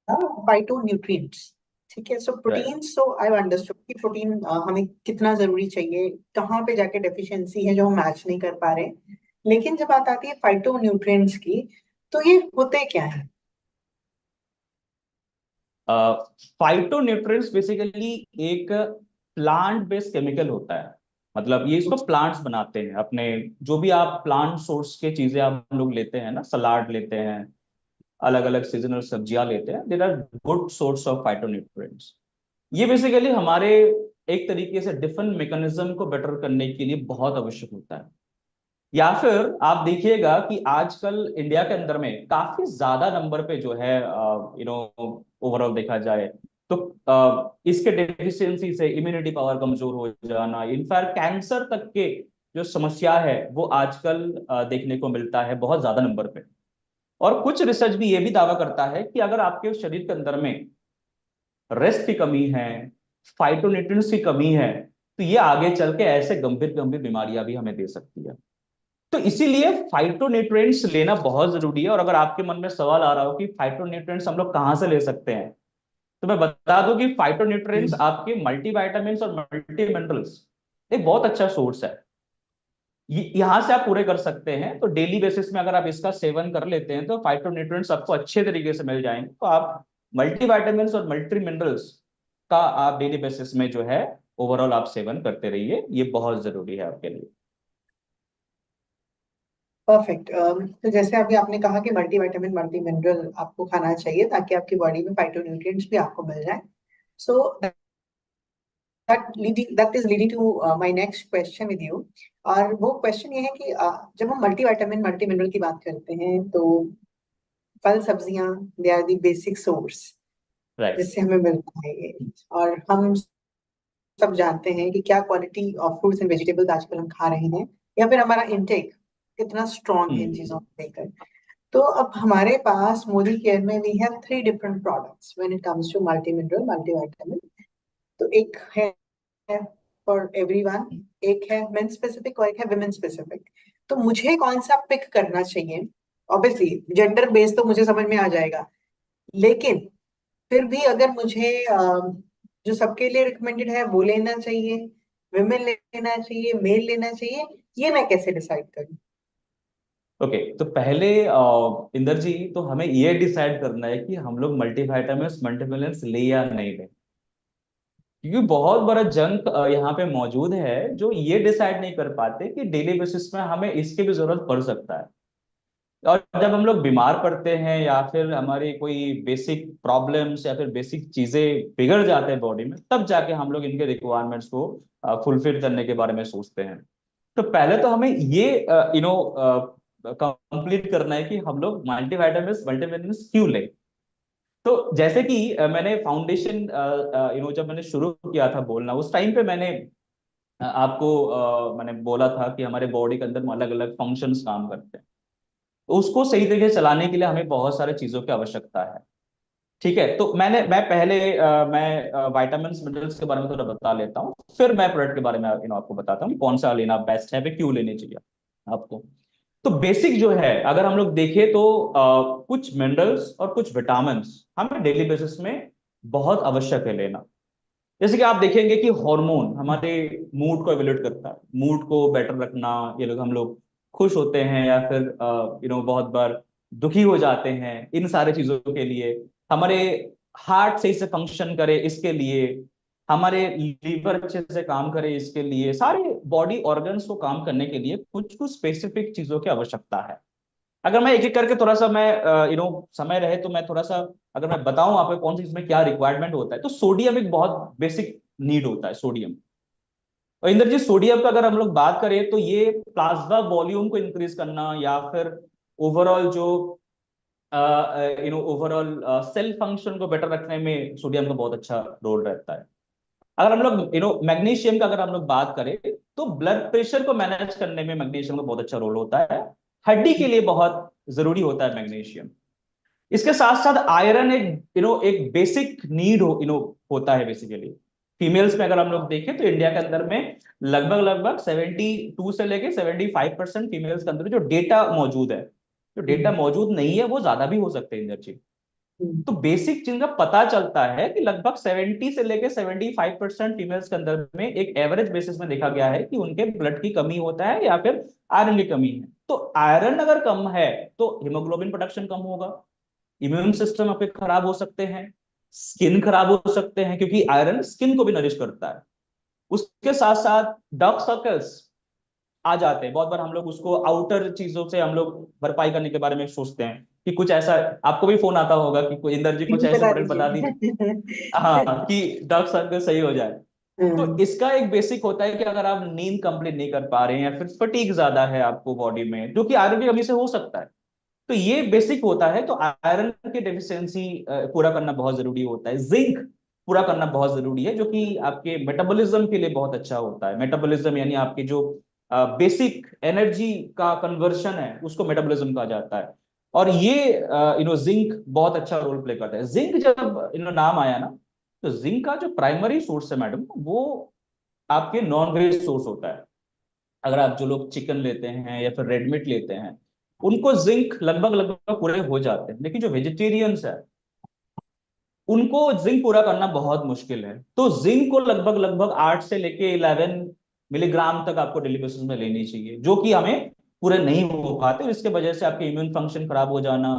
फाइटो न्यूट्रिएंट्स। ठीक है, so protein, so I understood कि प्रोटीन हमें कितना जरूरी चाहिए, कहाँ पे जाके डेफिशिएंसी है जो हम मैच नहीं कर पा रहे। लेकिन जब बात आती है फाइटो न्यूट्रिएंट्स की, तो ये होते क्या है? फाइटो न्यूट्रिएंट्स बेसिकली एक प्लांट बेस्ड केमिकल होता है। मतलब ये इसको प्लांट्स बनाते हैं अपने, जो भी आप प्लांट सोर्स के चीजें आप लोग लेते हैं ना, सलाड लेते हैं, अलग अलग सीजनल सब्जियां लेते हैं, there are good source of phytonutrients. ये बेसिकली हमारे एक तरीके से डिफेंस मैकेनिज्म को बेटर करने के लिए बहुत आवश्यक होता है। या फिर आप देखिएगा कि आजकल इंडिया के अंदर में काफी ज्यादा नंबर पे जो है ओवरऑल देखा जाए तो इसके डेफिशिएंसी से इम्यूनिटी पावर कमजोर हो जाना, इनफैक्ट कैंसर तक के जो समस्या है वो आजकल देखने को मिलता है बहुत ज्यादा नंबर पे। और कुछ रिसर्च भी ये भी दावा करता है कि अगर आपके शरीर के अंदर में रेस्ट की कमी है, फाइटोन्यूट्रिएंट्स की कमी है, तो ये आगे चल के ऐसे गंभीर गंभीर बीमारियां भी हमें दे सकती है। तो इसीलिए फाइटोन्यूट्रिएंट्स लेना बहुत जरूरी है। और अगर आपके मन में सवाल आ रहा हो कि फाइटोन्यूट्रिएंट्स हम लोग कहाँ से ले सकते हैं, तो मैं बता दूं कि फाइटोन्यूट्रिएंट्स आपके मल्टीविटामिन्स और मल्टी मिनरल्स एक बहुत अच्छा सोर्स है। यहां से आप पूरे कर सकते हैं। तो डेली बेसिस में अगर आप इसका सेवन कर लेते हैं, तो फाइटोन्यूट्रिएंट्स आपको अच्छे तरीके से मिल जाएंगे। तो आप मल्टीविटामिन्स और मल्टी मिनरल्स का आप डेली बेसिस में जो है ओवरऑल आप सेवन करते रहिए, ये बहुत जरूरी है आपके लिए। परफेक्ट। तो जैसे अभी आपने कहा कि मल्टीविटामिन मल्टी मिनरल आपको खाना चाहिए ताकि आपकी बॉडी में फाइटोन्यूट्रिएंट्स भी आपको मिल जाए। So that that is leading to my next question with you। और वो क्वेश्चन ये है कि जब हम मल्टीविटामिन मल्टी मिनरल की बात करते हैं तो फल सब्जियां they are the basic source right. जिससे हमें मिलता है ये। और हम सब जानते हैं कि क्या quality of fruits and vegetables आजकल हम खा रहे हैं, या फिर हमारा इनटेक कितना स्ट्रॉन्ग है इन चीजों को लेकर। तो अब हमारे पास मोदी केयर में we have 3 different products when it comes to multi mineral multivitamin. तो एक है फॉर एवरीवन, एक है मेन स्पेसिफिक और एक है विमेन स्पेसिफिक। तो मुझे कौन सा पिक करना चाहिए? ऑब्वियसली जेंडर बेस्ड तो मुझे समझ में आ जाएगा, लेकिन फिर भी अगर मुझे जो सबके लिए रिकमेंडेड है वो लेना चाहिए, विमेन लेना चाहिए, मेल लेना चाहिए, ये मैं कैसे डिसाइड करूं? ओके तो पहले इंदर जी, तो हमें ये डिसाइड करना है कि हम लोग मल्टीविटामिन्स मल्टीविटामिन्स ले या नहीं ले, क्योंकि बहुत बड़ा जंक यहाँ पे मौजूद है जो ये डिसाइड नहीं कर पाते कि डेली बेसिस में हमें इसकी भी जरूरत पड़ सकता है। और जब हम लोग बीमार पड़ते हैं या फिर हमारी कोई बेसिक प्रॉब्लम्स या फिर बेसिक चीजें बिगड़ जाते हैं बॉडी में, तब जाके हम लोग इनके रिक्वायरमेंट्स को फुलफिल करने के बारे में सोचते हैं। तो पहले तो हमें ये कंप्लीट करना है कि हम लोग मल्टीविटामिन्स मल्टीविटामिन्स क्यों लें। तो जैसे कि मैंने फाउंडेशन जब मैंने शुरू किया था बोलना, उस टाइम पे मैंने आपको मैंने बोला था कि हमारे बॉडी के अंदर अलग अलग फंक्शंस काम करते हैं, तो उसको सही तरीके से चलाने के लिए हमें बहुत सारे चीजों की आवश्यकता है। ठीक है, तो मैं पहले मैं वाइटामिन्स मिनरल्स के बारे में थोड़ा बता लेता हूँ, फिर मैं प्रोडक्ट के बारे में आपको बताता हूँ कि कौन सा लेना बेस्ट है, फिर क्यों लेने चाहिए आपको। तो बेसिक जो है, अगर हम लोग देखें तो कुछ मिनरल्स और कुछ विटामिन्स हमें डेली बेसिस में बहुत आवश्यक है लेना। जैसे कि आप देखेंगे कि हार्मोन हमारे मूड को एवेल्यूएट करता है, मूड को बेटर रखना, ये लोग हम लोग खुश होते हैं या फिर बहुत बार दुखी हो जाते हैं, इन सारे चीजों के लिए हमारे हार्ट सही से फंक्शन करे, इसके लिए हमारे लीवर अच्छे से काम करे, इसके लिए सारे बॉडी ऑर्गन्स को काम करने के लिए कुछ कुछ स्पेसिफिक चीजों की आवश्यकता है। अगर मैं एक एक करके थोड़ा सा मैं समय रहे तो मैं थोड़ा सा अगर मैं बताऊं आप कौन सी इसमें क्या रिक्वायरमेंट होता है, तो सोडियम एक बहुत बेसिक नीड होता है, सोडियम। और इंदर जी, सोडियम का अगर हम लोग बात करें तो ये प्लाज्मा वॉल्यूम को इंक्रीज करना या फिर ओवरऑल जो ओवरऑल सेल फंक्शन को बेटर रखने में सोडियम का बहुत अच्छा रोल रहता है। अगर हम लोग मैग्नीशियम का अगर हम लोग बात करें तो ब्लड प्रेशर को मैनेज करने में मैग्नीशियम का बहुत अच्छा रोल होता है, हड्डी के लिए बहुत जरूरी होता है मैग्नीशियम। इसके साथ साथ आयरन एक बेसिक नीड होता है बेसिकली। फीमेल्स में अगर हम लोग देखें तो इंडिया के अंदर में लगभग लगभग 72 से लेके 75% फीमेल्स के अंदर जो डेटा मौजूद है, जो डेटा मौजूद नहीं है वो ज्यादा भी हो सकते हैं इंदर जी। तो बेसिक चीज का पता चलता है कि लगभग 70 से लेके 75% फीमेल्स के अंदर में एक एवरेज बेसिस में देखा गया है कि उनके ब्लड की कमी होता है या फिर आयरन की कमी है। तो आयरन अगर कम है तो हीमोग्लोबिन प्रोडक्शन कम होगा, इम्यून सिस्टम आपके खराब हो सकते हैं, स्किन खराब हो सकते हैं क्योंकि आयरन स्किन को भी नरिश करता है। उसके साथ साथ डार्क सर्कल्स आ जाते हैं, बहुत बार हम लोग उसको आउटर चीजों से हम लोग भरपाई करने के बारे में सोचते हैं कि कुछ ऐसा, आपको भी फोन आता होगा कि कोई इंदर जी कुछ ऐसे बता प्रोडक्ट बता दीजिए दीजिए। हाँ कि डार्क सर्कल सही हो जाए। तो हम्म, इसका एक बेसिक होता है कि अगर आप नींद कंप्लीट नहीं कर पा रहे हैं या फिर फटीग ज्यादा है आपको बॉडी में, जो कि आयरन की कमी से हो सकता है, तो ये बेसिक होता है। तो आयरन की डेफिशिएंसी पूरा करना बहुत जरूरी होता है। जिंक पूरा करना बहुत जरूरी है, जो कि आपके मेटाबॉलिज्म के लिए बहुत अच्छा होता है। मेटाबॉलिज्म यानी आपकी जो बेसिक एनर्जी का कन्वर्शन है उसको मेटाबॉलिज्म कहा जाता है। और ये जिंक बहुत अच्छा रोल प्ले करता है। जिंक जब नाम आया ना, तो जिंक का जो प्राइमरी सोर्स है मैडम, वो आपके नॉन वेज सोर्स होता है। अगर आप जो लोग चिकन लेते हैं या फिर रेड मीट लेते हैं, उनको जिंक लगभग लगभग पूरे हो जाते हैं, लेकिन जो वेजिटेरियंस है उनको जिंक पूरा करना बहुत मुश्किल है। तो जिंक को लगभग लगभग 8 से लेके 11 मिलीग्राम तक आपको डेली बेसिस में लेनी चाहिए, जो कि हमें पूरे नहीं हो पाते, और इसके वजह से आपके इम्यून फंक्शन खराब हो जाना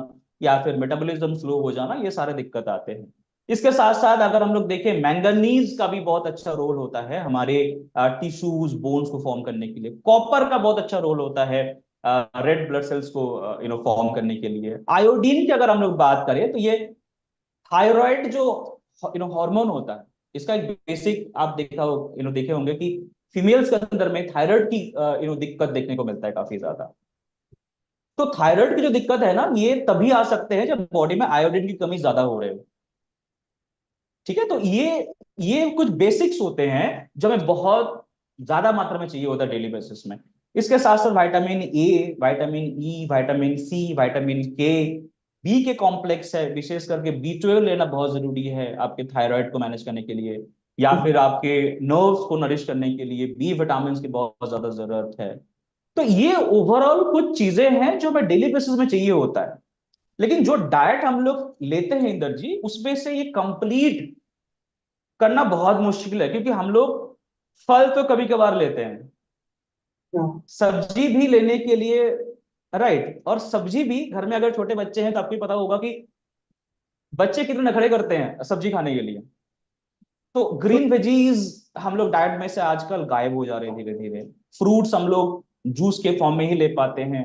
या फिर मेटाबॉलिज्म स्लो हो जाना, ये सारे दिक्कत आते हैं। इसके साथ साथ अगर हम लोग देखें, मैंगनीज का भी बहुत अच्छा रोल होता है हमारे टिश्यूज बोन्स को फॉर्म करने के लिए। कॉपर का बहुत अच्छा रोल होता है रेड ब्लड सेल्स को फॉर्म करने के लिए। आयोडीन की अगर हम लोग बात करें तो ये थायराइड जो हार्मोन होता है, इसका एक बेसिक आप देखे होंगे कि फीमेल्स के अंदर में थायराइड की दिक्कत देखने को मिलता है काफी ज्यादा। तो थायराइड की जो दिक्कत है ना, ये तभी आ सकते हैं जब बॉडी में आयोडीन की कमी ज्यादा हो रहे हो। ठीक है, तो ये कुछ बेसिक्स होते हैं जो हमें बहुत ज्यादा मात्रा में चाहिए होता है डेली बेसिस में। इसके साथ साथ vitamin A, vitamin E, vitamin C, vitamin K, B के कॉम्प्लेक्स है, विशेष करके B12 लेना बहुत जरूरी है आपके थायराइड को मैनेज करने के लिए, या फिर आपके नर्व्स को नरिश करने के लिए बी विटामिन की बहुत ज्यादा जरूरत है। तो ये ओवरऑल कुछ चीजें हैं जो हमें डेली बेसिस में चाहिए होता है। लेकिन जो डाइट हम लोग लेते हैं इंदर जी, उसमें से ये कंप्लीट करना बहुत मुश्किल है, क्योंकि हम लोग फल तो कभी कभार लेते हैं, हाँ, सब्जी भी लेने के लिए, राइट, और सब्जी भी घर में अगर छोटे बच्चे हैं तो आपको पता होगा कि बच्चे कितने नखरे करते हैं सब्जी खाने के लिए। तो ग्रीन वेजीज हम लोग डाइट में से आजकल गायब हो जा रहे हैं धीरे धीरे। फ्रूट्स हम लोग जूस के फॉर्म में ही ले पाते हैं,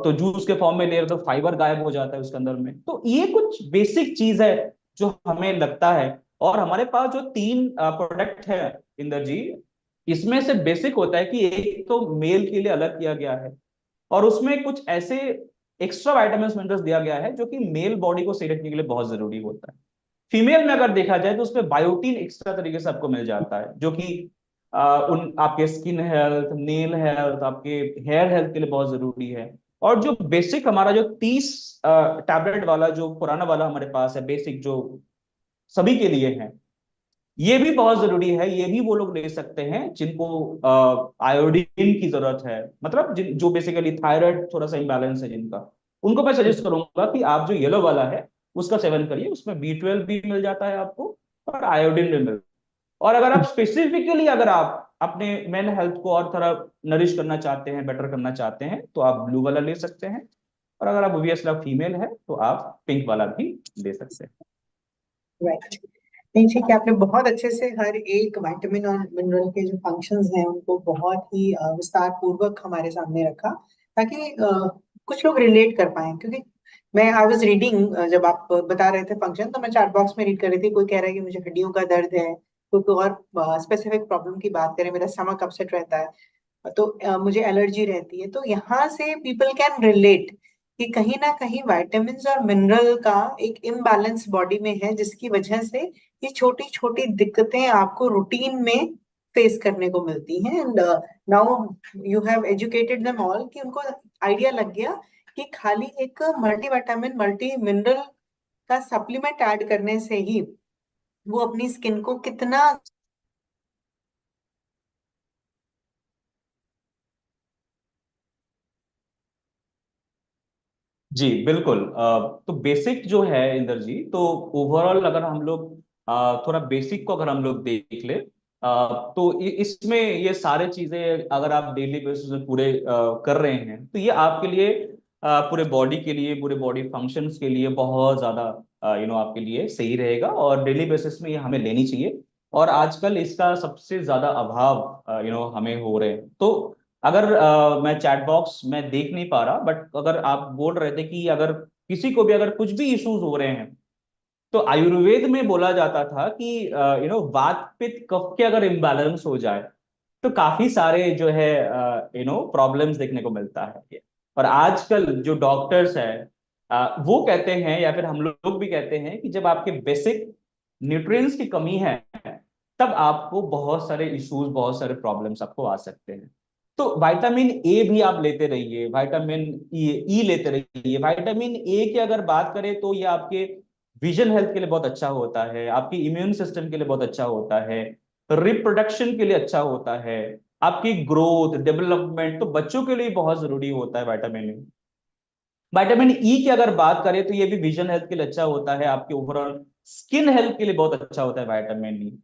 तो जूस के फॉर्म में ले रहे तो फाइबर गायब हो जाता है उसके अंदर में। तो ये कुछ बेसिक चीज है जो हमें लगता है। और हमारे पास जो 3 प्रोडक्ट है इंदर जी, इसमें से बेसिक होता है कि एक तो मेल के लिए अलग किया गया है, और उसमें कुछ ऐसे एक्स्ट्रा विटामिन मिनरल्स दिया गया है जो कि मेल बॉडी को सही रखने के लिए बहुत जरूरी होता है। फीमेल में अगर देखा जाए तो उसमें बायोटीन एक्स्ट्रा तरीके से आपको मिल जाता है, जो कि उन आपके स्किन हेल्थ, नेल हेल्थ, आपके हेयर हेल्थ के लिए बहुत जरूरी है। और जो बेसिक हमारा जो 30 टैबलेट वाला जो पुराना वाला हमारे पास है, बेसिक जो सभी के लिए है, ये भी बहुत जरूरी है। ये भी वो लोग ले सकते हैं जिनको आयोडीन की जरूरत है, मतलब जो बेसिकली थायराइड थोड़ा सा इम्बैलेंस है जिनका, उनको मैं सजेस्ट करूंगा कि आप जो येलो वाला है उसका सेवन करिए। उसमें B12 भी मिल जाता है आपको, और आयोडीन भी मिल। और अगर आप स्पेसिफिकली अगर आप अपने मेन हेल्थ को और थोड़ा नरिश करना चाहते हैं, बेटर करना चाहते हैं, तो आप ब्लू वाला ले सकते हैं। और अगर आप ऑब्वियसली आप फीमेल है तो आप पिंक वाला भी ले सकते हैं। राइट। नहीं, ठीक है, आपने बहुत अच्छे से हर एक विटामिन और मिनरल के जो फंक्शंस हैं उनको बहुत ही विस्तार पूर्वक हमारे सामने रखा, ताकि कुछ लोग रिलेट कर पाए। क्योंकि मैं आई वाज रीडिंग, जब आप बता रहे थे फंक्शन, तो मैं चैट बॉक्स में रीड कर रही थी। कोई कह रहा है कि मुझे हड्डियों का दर्द है, कोई और स्पेसिफिक प्रॉब्लम की बात करे, मेरा स्टमक अपसेट रहता है, तो मुझे एलर्जी रहती है। तो यहाँ से पीपल कैन रिलेट कि कहीं ना कहीं विटामिन्स और मिनरल का एक इम्बैलेंस बॉडी में है, जिसकी वजह से ये छोटी छोटी दिक्कतें आपको रूटीन में फेस करने को मिलती हैं। And now you have educated them all कि उनको आइडिया लग गया कि खाली एक मल्टी विटामिन मल्टी मिनरल का सप्लीमेंट ऐड करने से ही वो अपनी स्किन को कितना। जी बिल्कुल। तो बेसिक जो है इंदर जी, तो ओवरऑल अगर हम लोग थोड़ा बेसिक को अगर हम लोग देख ले, तो इसमें ये सारे चीजें अगर आप डेली बेसिस में पूरे कर रहे हैं तो ये आपके लिए पूरे बॉडी के लिए, पूरे बॉडी फंक्शंस के लिए बहुत ज्यादा आपके लिए सही रहेगा, और डेली बेसिस में ये हमें लेनी चाहिए। और आजकल इसका सबसे ज्यादा अभाव हमें हो रहे हैं। तो अगर मैं चैट बॉक्स में देख नहीं पा रहा, बट अगर आप बोल रहे थे कि अगर किसी को भी अगर कुछ भी इश्यूज हो रहे हैं, तो आयुर्वेद में बोला जाता था कि वात पित्त कफ के अगर इम्बैलेंस हो जाए तो काफी सारे जो है प्रॉब्लम्स देखने को मिलता है। और आजकल जो डॉक्टर्स है वो कहते हैं, या फिर हम लोग भी कहते हैं कि जब आपके बेसिक न्यूट्रिएंट्स की कमी है, तब आपको बहुत सारे इश्यूज, बहुत सारे प्रॉब्लम्स आपको आ सकते हैं। तो विटामिन ए भी आप लेते रहिए, विटामिन ई लेते रहिए। विटामिन ए की अगर बात करें तो ये आपके विजन हेल्थ के लिए बहुत अच्छा होता है, आपकी इम्यून सिस्टम के लिए बहुत अच्छा होता है, रिप्रोडक्शन के लिए अच्छा होता है, आपकी ग्रोथ डेवलपमेंट, तो बच्चों के लिए बहुत जरूरी होता है विटामिन ए। विटामिन ई की अगर बात करें तो ये भी विजन हेल्थ के लिए अच्छा होता है, आपके ओवरऑल स्किन हेल्थ के लिए बहुत अच्छा होता है विटामिन ई।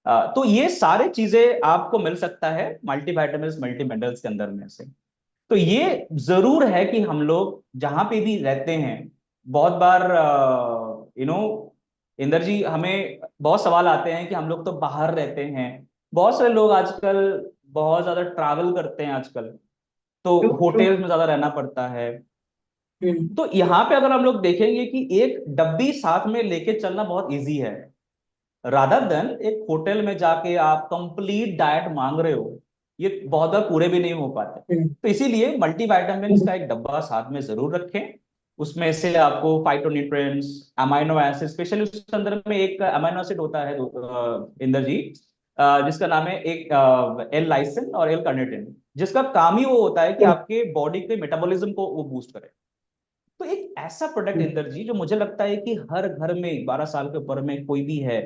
तो ये सारे चीजें आपको मिल सकता है मल्टी विटामिन मल्टी मिनरल्स के अंदर में से। तो ये जरूर है कि हम लोग जहां पे भी रहते हैं, बहुत बार इंदर जी हमें बहुत सवाल आते हैं कि हम लोग तो बाहर रहते हैं, बहुत सारे लोग आजकल बहुत ज्यादा ट्रैवल करते हैं आजकल, तो ट्रू, ट्रू। होटल्स में ज्यादा रहना पड़ता है। तो यहाँ पे अगर हम लोग देखेंगे कि एक डब्बी साथ में लेके चलना बहुत इजी है, रादर देन एक होटल में जाके आप कंप्लीट डाइट मांग रहे हो, ये बहुत बार पूरे भी नहीं हो पाते। तो इसीलिए मल्टीविटामिन्स का एक डब्बा साथ में जरूर रखें। उसमें से आपको फाइटोन्यूट्रिएंट्स, अमाइनो एसिड, स्पेशली उस अंदर में एक अमाइनो एसिड होता है इंदर जी, जिसका नाम है एक एल लाइसिन और एल कार्निटिन, जिसका काम ही वो होता है कि आपके बॉडी के मेटाबॉलिज्म को वो बूस्ट करे। तो एक ऐसा प्रोडक्ट इंदर जी जो मुझे लगता है कि हर घर में 12 साल के ऊपर में कोई भी है,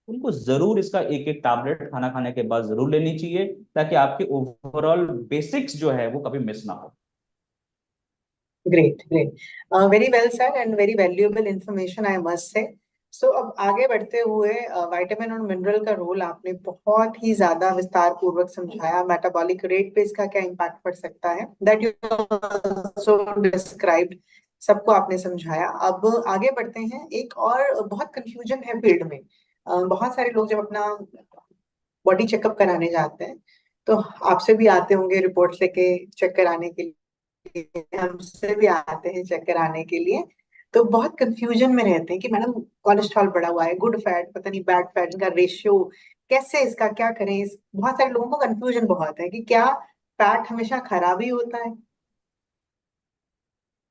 उनको जरूर इसका एक एक टैबलेट खाना खाने के बाद जरूर लेनी चाहिए, ताकि आपके ओवरऑल बेसिक्स जो है वो कभी मिस ना हो। Great great, very well sir and very valuable information I must say. So अब आगे बढ़ते हुए विटामिन और मिनरल का रोल आपने बहुत ही ज्यादा विस्तार पूर्वक समझाया, मेटाबॉलिक रेट पे इसका क्या इम्पैक्ट पड़ सकता है, दैट यू आल्सो डिस्क्राइब्ड, सबको आपने समझाया। अब आगे बढ़ते हैं, एक और बहुत कंफ्यूजन है फील्ड में। बहुत सारे लोग जब अपना बॉडी चेकअप कराने जाते हैं तो आपसे भी आते होंगे रिपोर्ट्स लेके चेक कराने के लिए, हमसे भी आते हैं चेक कराने के लिए, तो बहुत कंफ्यूजन में रहते हैं कि मैडम कोलेस्ट्रॉल बढ़ा हुआ है, गुड फैट पता नहीं बैड फैट, इनका रेशियो कैसे, इसका क्या करें। बहुत सारे लोगों को कंफ्यूजन बहुत है कि क्या फैट हमेशा खराब ही होता है।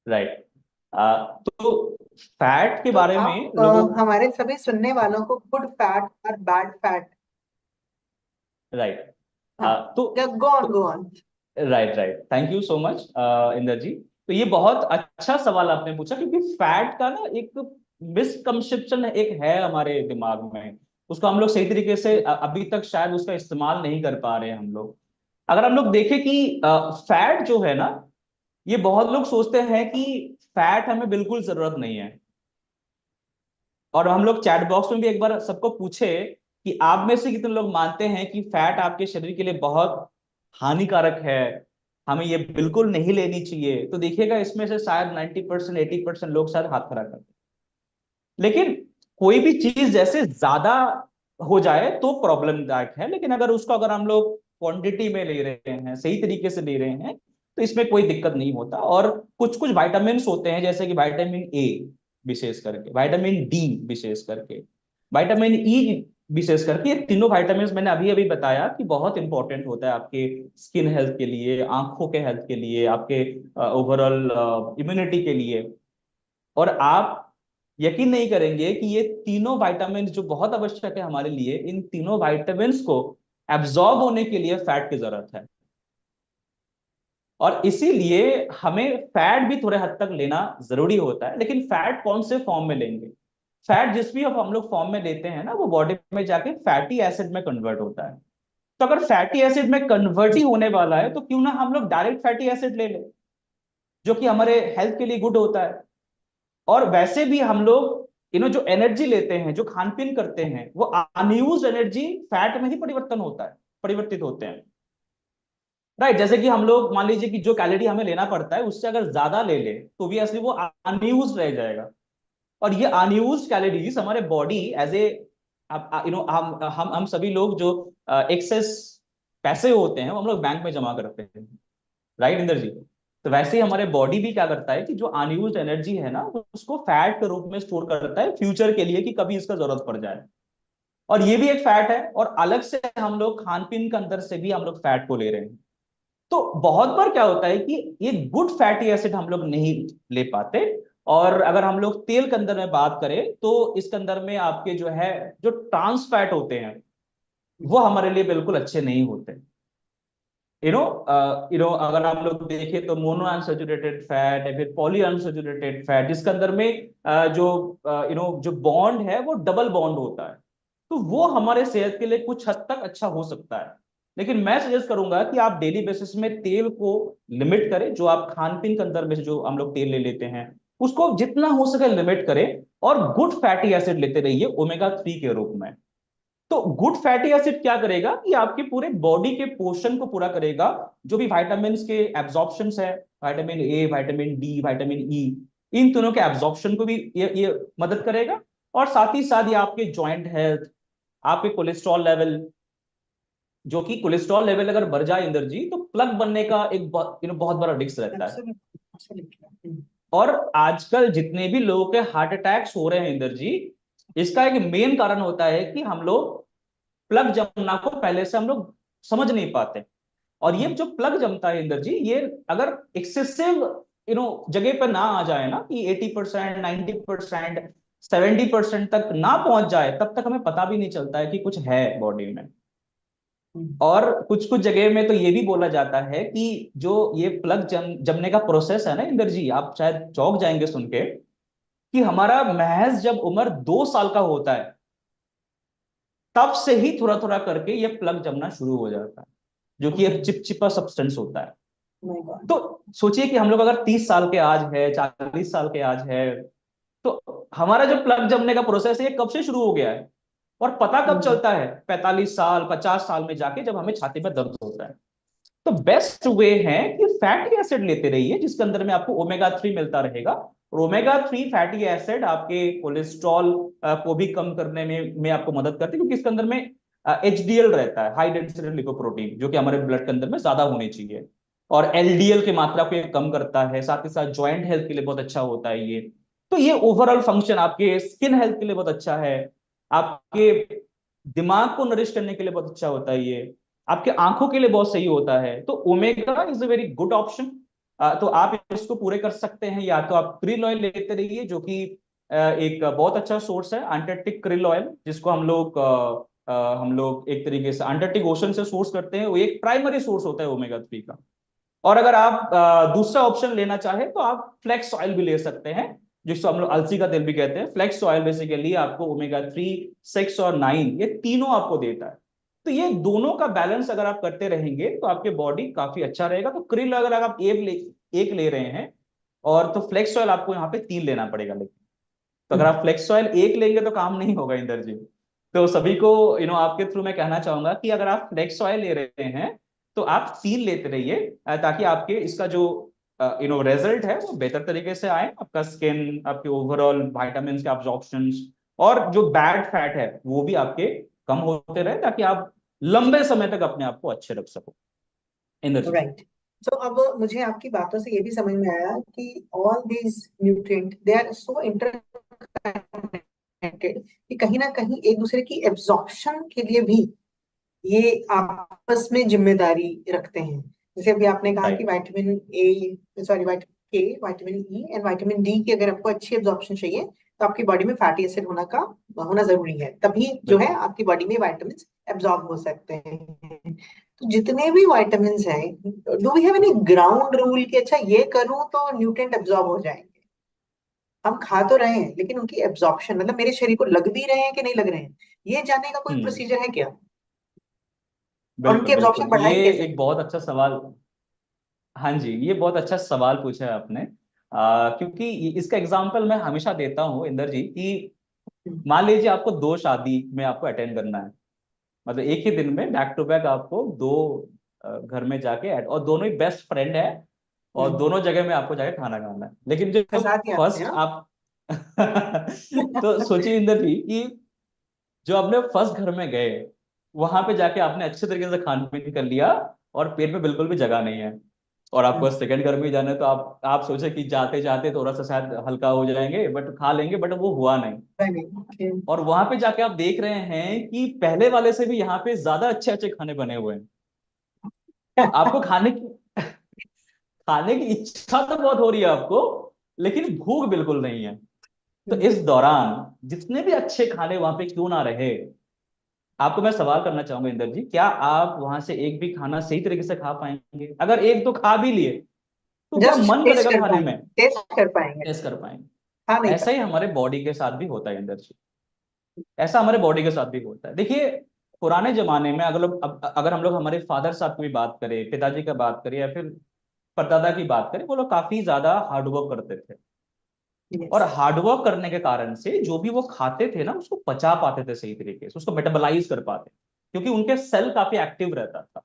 राइट। तो फैट के तो बारे आप में लोगों, हमारे सभी सुनने वालों को गुड फैट और बैड फैट, राइट, हाँ, तो go on go on. Right right, thank you so much Inder ji. तो ये बहुत अच्छा सवाल आपने पूछा, क्योंकि फैट का ना एक मिसकंसेप्शन एक है हमारे दिमाग में, उसको हम लोग सही तरीके से अभी तक शायद उसका इस्तेमाल नहीं कर पा रहे हैं हम लोग। अगर हम लोग देखें कि फैट जो है ना, ये बहुत लोग सोचते हैं कि फैट हमें बिल्कुल जरूरत नहीं है। और हम लोग चैट बॉक्स में भी एक बार सबको पूछे कि आप में से कितने लोग मानते हैं कि फैट आपके शरीर के लिए बहुत हानिकारक है, हमें ये बिल्कुल नहीं लेनी चाहिए, तो देखिएगा इसमें से शायद 90% 80% लोग शायद हाथ खड़ा करते हैं। लेकिन कोई भी चीज जैसे ज्यादा हो जाए तो प्रॉब्लमदायक है, लेकिन अगर हम लोग क्वांटिटी में ले रहे हैं, सही तरीके से ले रहे हैं, तो इसमें कोई दिक्कत नहीं होता। और कुछ कुछ वाइटामिन होते हैं, जैसे कि विटामिन ए विशेष करके, विटामिन डी विशेष करके, विटामिन ई विशेष करके, ये तीनों विटामिन मैंने अभी अभी बताया कि बहुत इंपॉर्टेंट होता है आपके स्किन हेल्थ के लिए, आंखों के हेल्थ के लिए, आपके ओवरऑल इम्यूनिटी के लिए। और आप यकीन नहीं करेंगे कि ये तीनों विटामिन जो बहुत आवश्यक है हमारे लिए, इन तीनों विटामिन को एब्जॉर्ब होने के लिए फैट की जरूरत है। और इसीलिए हमें फैट भी थोड़े हद तक लेना जरूरी होता है। लेकिन फैट कौन से फॉर्म में लेंगे? फैट जिस भी हम लोग फॉर्म में लेते हैं ना, वो बॉडी में जाके फैटी एसिड में कन्वर्ट होता है। तो अगर फैटी एसिड में कन्वर्ट ही होने वाला है, तो क्यों ना हम लोग डायरेक्ट फैटी एसिड ले लें, जो कि हमारे हेल्थ के लिए गुड होता है। और वैसे भी हम लोग जो एनर्जी लेते हैं, जो खान पीन करते हैं, वो अनयूज एनर्जी फैट में ही परिवर्तित होते हैं। राइट, जैसे कि हम लोग मान लीजिए कि जो कैलोरी हमें लेना पड़ता है, उससे अगर ज्यादा ले ले तो भी असली वो अनयूज रह जाएगा। और ये अनयूज कैलोरीज हमारे बॉडी एज ए, हम सभी लोग जो एक्सेस पैसे होते हैं वो हम लोग बैंक में जमा करते हैं, राइट इंदर जी। तो वैसे ही हमारे बॉडी भी क्या करता है कि जो अनयूज्ड एनर्जी है ना, उसको फैट के रूप में स्टोर करता है फ्यूचर के लिए, कि कभी इसका जरूरत पड़ जाए। और ये भी एक फैट है, और अलग से हम लोग खान पीन के अंदर से भी हम लोग फैट को ले रहे हैं। तो बहुत बार क्या होता है कि ये गुड फैटी एसिड हम लोग नहीं ले पाते। और अगर हम लोग तेल के अंदर में बात करें, तो इसके अंदर में आपके जो है, जो ट्रांस फैट होते हैं, वो हमारे लिए बिल्कुल अच्छे नहीं होते। अगर हम लोग देखें तो मोनो अनसैचुरेटेड फैट या फिर पॉली अनसैचुरेटेड फैट, जिसके अंदर में जो जो बॉन्ड है वो डबल बॉन्ड होता है, तो वो हमारे सेहत के लिए कुछ हद तक अच्छा हो सकता है। लेकिन मैं सजेस्ट करूंगा कि आप डेली बेसिस में तेल को लिमिट करें, जो आप खान पीन के अंदर में से जो हम लोग तेल ले लेते हैं, उसको जितना हो सके लिमिट करें। और गुड फैटी एसिड लेते रहिए ओमेगा 3 के रूप में। तो गुड फैटी एसिड क्या करेगा कि आपके पूरे बॉडी के पोषण को पूरा करेगा, जो भी विटामिन के एब्जॉर्प्शन है, vitamin A, vitamin D, vitamin E, इन तीनों के एब्जॉर्प्शन को भी ये मदद करेगा। और साथ ही साथ ये आपके जॉइंट हेल्थ, आपके कोलेस्ट्रॉल लेवल, जो कि कोलेस्ट्रॉल लेवल अगर बढ़ जाए इंदर जी, तो प्लग बनने का एक बहुत बड़ा रिस्क रहता है। Absolutely. और आजकल जितने भी लोगों के हार्ट अटैक्स हो रहे हैं इंदर जी, इसका एक मेन कारण होता है कि हम लोग प्लग जमना को पहले से हम लोग समझ नहीं पाते। और ये जो प्लग जमता है इंदर जी, ये अगर एक्सेसिव जगह पर ना आ जाए ना, कि 80%, 90%, 70% तक ना पहुंच जाए, तब तक हमें पता भी नहीं चलता है कि कुछ है बॉडी में। और कुछ कुछ जगह में तो ये भी बोला जाता है कि जो ये प्लग जमने का प्रोसेस है ना इंदर जी, आप शायद चौंक जाएंगे सुन के, कि हमारा महज जब उम्र 2 साल का होता है, तब से ही थोड़ा थोड़ा करके ये प्लग जमना शुरू हो जाता है, जो कि एक चिपचिपा सब्सटेंस होता है। My God. तो सोचिए कि हम लोग अगर 30 साल के आज है, 40 साल के आज है, तो हमारा जो प्लग जमने का प्रोसेस है ये कब से शुरू हो गया है, और पता कब चलता है? 45 साल, 50 साल में जाके, जब हमें छाती में दर्द होता है। तो बेस्ट वे है कि फैटी एसिड लेते रहिए, जिसके अंदर में आपको ओमेगा 3 मिलता रहेगा। और ओमेगा 3 फैटी एसिड आपके कोलेस्ट्रॉल को भी कम करने में आपको मदद करती है, क्योंकि इसके अंदर में एचडीएल रहता है, हाई डेंसिटी लिपोप्रोटीन, जो कि हमारे ब्लड के अंदर में ज्यादा होनी चाहिए। और एलडीएल की मात्रा को ये कम करता है, साथ ही साथ ज्वाइंट हेल्थ के लिए बहुत अच्छा होता है ये। तो ये ओवरऑल फंक्शन आपके स्किन हेल्थ के लिए बहुत अच्छा है, आपके दिमाग को नरिश करने के लिए बहुत अच्छा होता है ये, आपके आंखों के लिए बहुत सही होता है। तो omega is a very good option. तो आप इसको पूरे कर सकते हैं, या तो आप क्रिल ऑयल लेते रहिए, जो कि एक बहुत अच्छा सोर्स है, अंटार्कटिक क्रिल ऑयल, जिसको हम लोग एक तरीके से अंटार्कटिक ओशन से सोर्स करते हैं। वो एक प्राइमरी सोर्स होता है ओमेगा 3 का। और अगर आप दूसरा ऑप्शन लेना चाहें, तो आप फ्लेक्स ऑयल भी ले सकते हैं, जिसको हम लोग अलसी का तेल भी कहते हैं। फ्लेक्स ऑयल बेसिकली आपको ओमेगा 3, 6 और 9 ये तीनों आपको देता है। तो ये दोनों का बैलेंस अगर आप करते रहेंगे, तो आपके बॉडी काफी अच्छा रहेगा। तो क्रिल अगर आप एक ले रहे हैं, और तो फ्लेक्स ऑयल आपको यहाँ पे 3 लेना पड़ेगा। लेकिन तो अगर आप फ्लेक्स ऑयल एक लेंगे तो काम नहीं होगा इंदर जी। तो सभी को आपके थ्रू मैं कहना चाहूंगा कि अगर आप फ्लेक्स ऑयल ले रहे हैं, तो आप 3 लेते रहिए, ताकि आपके इसका जो रिजल्ट है वो बेहतर तरीके से आए। आपका स्किन, आपके ओवरऑल वाइटामिन के अब्जॉर्प्शन, और जो बैड फैट है वो भी आपके कम होते रहे, ताकि आप लंबे समय तक अपने आप को अच्छे रख सको इंदर जी। राइट। तो अब मुझे आपकी बातों से ये भी समझ में आया कि all these nutrient they are so interconnected कि कहीं ना कहीं एक दूसरे की एब्जॉर्प्शन के लिए भी ये आपस में जिम्मेदारी रखते हैं। जैसे अभी आपने कहा कि right. Vitamin A, sorry, vitamin K, vitamin E and vitamin D की अगर आपको अच्छी एब्जॉर्प्शन चाहिए, तो आपकी बॉडी में फैटी एसिड होना जरूरी है, तभी जो है बिल्कुल। आपकी बॉडी में विटामिन एब्जॉर्ब हो सकते हैं। तो जितने भी विटामिन हैं, do we have any ground rule कि अच्छा ये करूं तो न्यूट्रिएंट एब्जॉर्ब हो जाएंगे? हम खा तो रहे हैं, लेकिन उनकी एब्जॉर्प्शन, मतलब मेरे शरीर को लग भी रहे हैं कि नहीं लग रहे हैं, ये जानने का कोई हम्म। प्रोसीजर है क्या? और बिल्कुल उनकी बिल्कुल, एब्जॉर्प्शन ये बढ़ाई कैसे? एक बहुत अच्छा सवाल। हाँ जी, ये बहुत अच्छा सवाल पूछा है आपने। क्योंकि इसका एग्जाम्पल मैं हमेशा देता हूँ इंदर जी, कि मान लीजिए आपको 2 शादी में आपको अटेंड करना है, मतलब एक ही दिन में बैक टू बैक आपको 2 घर में जाके और दोनों ही बेस्ट फ्रेंड है, और हम्म, दोनों जगह में आपको जाके खाना खाना है। लेकिन जो फंसाते आते हैं फर्स्ट ना। आप तो सोचिए इंदर जी, कि जो आपने फर्स्ट घर में गए, वहां पे जाके आपने अच्छे तरीके से खान पीन कर लिया, और पेट में बिल्कुल भी जगह नहीं है, और आपको हम्म, सेकंड घर में जाना है, तो आप सोचे कि जाते जाते थोड़ा सा शायद हल्का हो जाएंगे, बट खा लेंगे, बट वो हुआ नहीं। नहीं, नहीं, और वहां पे जाके आप देख रहे हैं कि पहले वाले से भी यहाँ पे ज्यादा अच्छे अच्छे खाने बने हुए हैं। आपको खाने की इच्छा तो बहुत हो रही है आपको, लेकिन भूख बिल्कुल नहीं है। तो इस दौरान जितने भी अच्छे खाने वहां पे क्यों ना रहे, आपको मैं सवाल करना चाहूंगा इंदर जी, क्या आप वहां से एक भी खाना सही तरीके से खा पाएंगे? अगर एक तो खा भी लिए, तो क्या जस्ट मन टेस्ट करेगा कर खाने पाएंगे, में? टेस्ट कर पाएंगे, टेस्ट कर पाएंगे? खा नहीं ऐसा ही पाएंगे। हमारे बॉडी के साथ भी होता है इंदर जी। ऐसा हमारे बॉडी के साथ भी होता है। देखिए, पुराने जमाने में अगर हम लोग हमारे फादर साहब की भी बात करें, पिताजी का बात करें, या फिर परदादा की बात करें, वो लोग काफी ज्यादा हार्डवर्क करते थे। और यस। हार्डवर्क करने के कारण से जो भी वो खाते थे ना, उसको पचा पाते थे सही तरीके से, उसको मेटाबोलाइज कर पाते, क्योंकि उनके सेल काफी एक्टिव रहता था।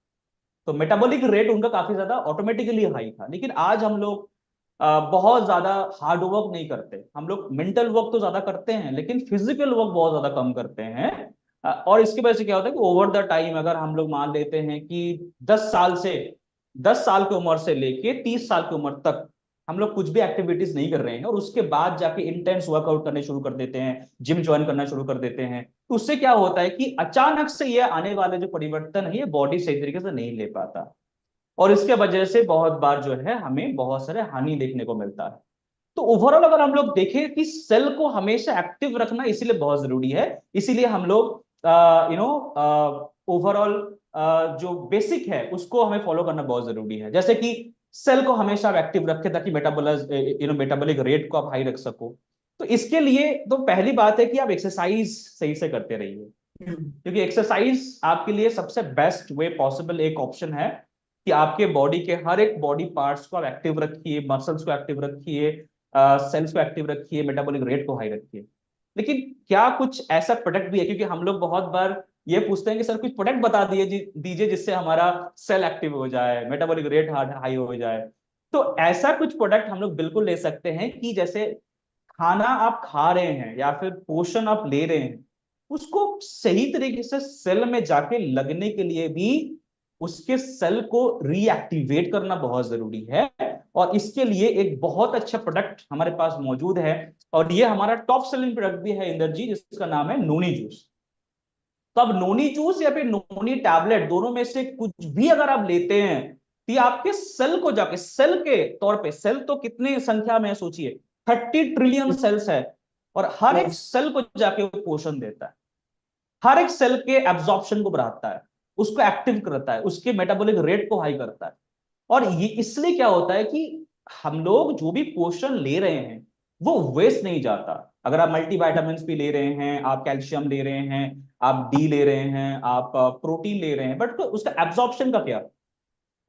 तो मेटाबॉलिक रेट उनका काफी ज्यादा ऑटोमेटिकली हाई था। लेकिन आज हम लोग बहुत ज्यादा हार्ड वर्क नहीं करते, हम लोग मेंटल वर्क तो ज्यादा करते हैं, लेकिन फिजिकल वर्क बहुत ज्यादा कम करते हैं। और इसकी वजह से क्या होता है कि ओवर द टाइम, अगर हम लोग मान लेते हैं कि 10 साल की उम्र से लेके 30 साल की उम्र तक हम लोग कुछ भी एक्टिविटीज नहीं कर रहे हैं और उसके बाद जाके इंटेंस वर्कआउट करने शुरू कर देते हैं, जिम ज्वाइन करना शुरू कर देते हैं, तो उससे क्या होता है कि अचानक से ये आने वाले जो परिवर्तन है ये बॉडी सही तरीके से नहीं ले पाता, और इसके वजह से बहुत बार जो है हमें बहुत सारे हानि देखने को मिलता है। तो ओवरऑल अगर हम लोग देखें कि सेल को हमेशा एक्टिव रखना इसीलिए बहुत जरूरी है, इसीलिए हम लोग ओवरऑल जो बेसिक है उसको हमें फॉलो करना बहुत जरूरी है। जैसे कि सेल को हमेशा एक्टिव रखें ताकि मेटाबॉलिक रेट को आप हाई रख सको। तो इसके लिए तो पहली बात है कि आप एक्सरसाइज सही से करते रहिए, क्योंकि एक्सरसाइज आपके लिए सबसे बेस्ट वे पॉसिबल एक ऑप्शन है कि आपके बॉडी के हर एक बॉडी पार्ट्स को आप एक्टिव रखिए, मसल्स को एक्टिव रखिए, सेल्स को एक्टिव रखिए, मेटाबॉलिक रेट को हाई रखिए। लेकिन क्या कुछ ऐसा प्रोडक्ट भी है, क्योंकि हम लोग बहुत बार ये पूछते हैं कि सर कुछ प्रोडक्ट बता दीजिए जिससे हमारा सेल एक्टिव हो जाए, मेटाबॉलिक रेट हाई हो जाए। तो ऐसा कुछ प्रोडक्ट हम लोग बिल्कुल ले सकते हैं कि जैसे खाना आप खा रहे हैं या फिर पोषण आप ले रहे हैं, उसको सही तरीके से सेल में जाके लगने के लिए भी उसके सेल को रीएक्टिवेट करना बहुत जरूरी है। और इसके लिए एक बहुत अच्छा प्रोडक्ट हमारे पास मौजूद है, और ये हमारा टॉप सेलिंग प्रोडक्ट भी है इंदर जी, जिसका नाम है नोनी जूस। तो अब नोनी जूस या फिर नोनी टैबलेट दोनों में से कुछ भी अगर आप लेते हैं तो ये आपके सेल को जाके, सेल के तौर पे, सेल तो कितने संख्या में है सोचिए, 30 ट्रिलियन सेल्स है, और हर एक यस, सेल को जाके वो पोषण देता है, हर एक सेल के एब्जॉर्प्शन को बढ़ाता है, उसको एक्टिव करता है, उसके मेटाबॉलिक रेट को हाई करता है। और ये इसलिए क्या होता है कि हम लोग जो भी पोषण ले रहे हैं वो वेस्ट नहीं जाता। अगर आप मल्टीविटामिन भी ले रहे हैं, आप कैल्शियम ले रहे हैं, आप डी ले रहे हैं, आप प्रोटीन ले रहे हैं, बट उसका एब्जॉर्प्शन का क्या?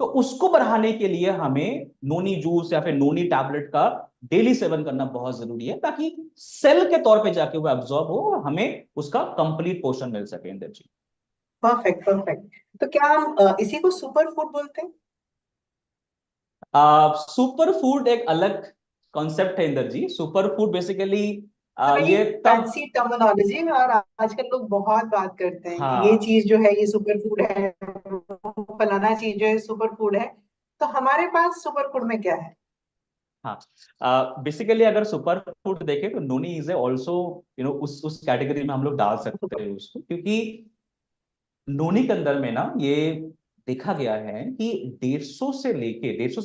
तो उसको बढ़ाने के लिए हमें नोनी जूस या फिर नोनी टैबलेट का डेली सेवन करना बहुत जरूरी है, ताकि सेल के तौर पे जाके वो एब्जॉर्ब हो और हमें उसका कंप्लीट पोषण मिल सके इंदर जी। Perfect perfect. तो क्या हम इसी को सुपर फूड बोलते हैं? सुपर फूड एक अलग कॉन्सेप्ट है इंदर जी। सुपर फूड बेसिकली बड़ी ये तब, फैंसी टर्मिनोलॉजी है और आजकल लोग बहुत बात करते हैं कि ये हाँ चीज जो है ये सुपर फूड है, वो फलाना चीज जो है सुपर फूड है। तो हमारे पास सुपर फूड में क्या है? हाँ, बेसिकली अगर सुपर फूड देखें तो नोनी इज ऑल्सो उस कैटेगरी में हम लोग डाल सकते हैं उसको, क्योंकि नोनी के अंदर में ना ये देखा गया है कि 150 से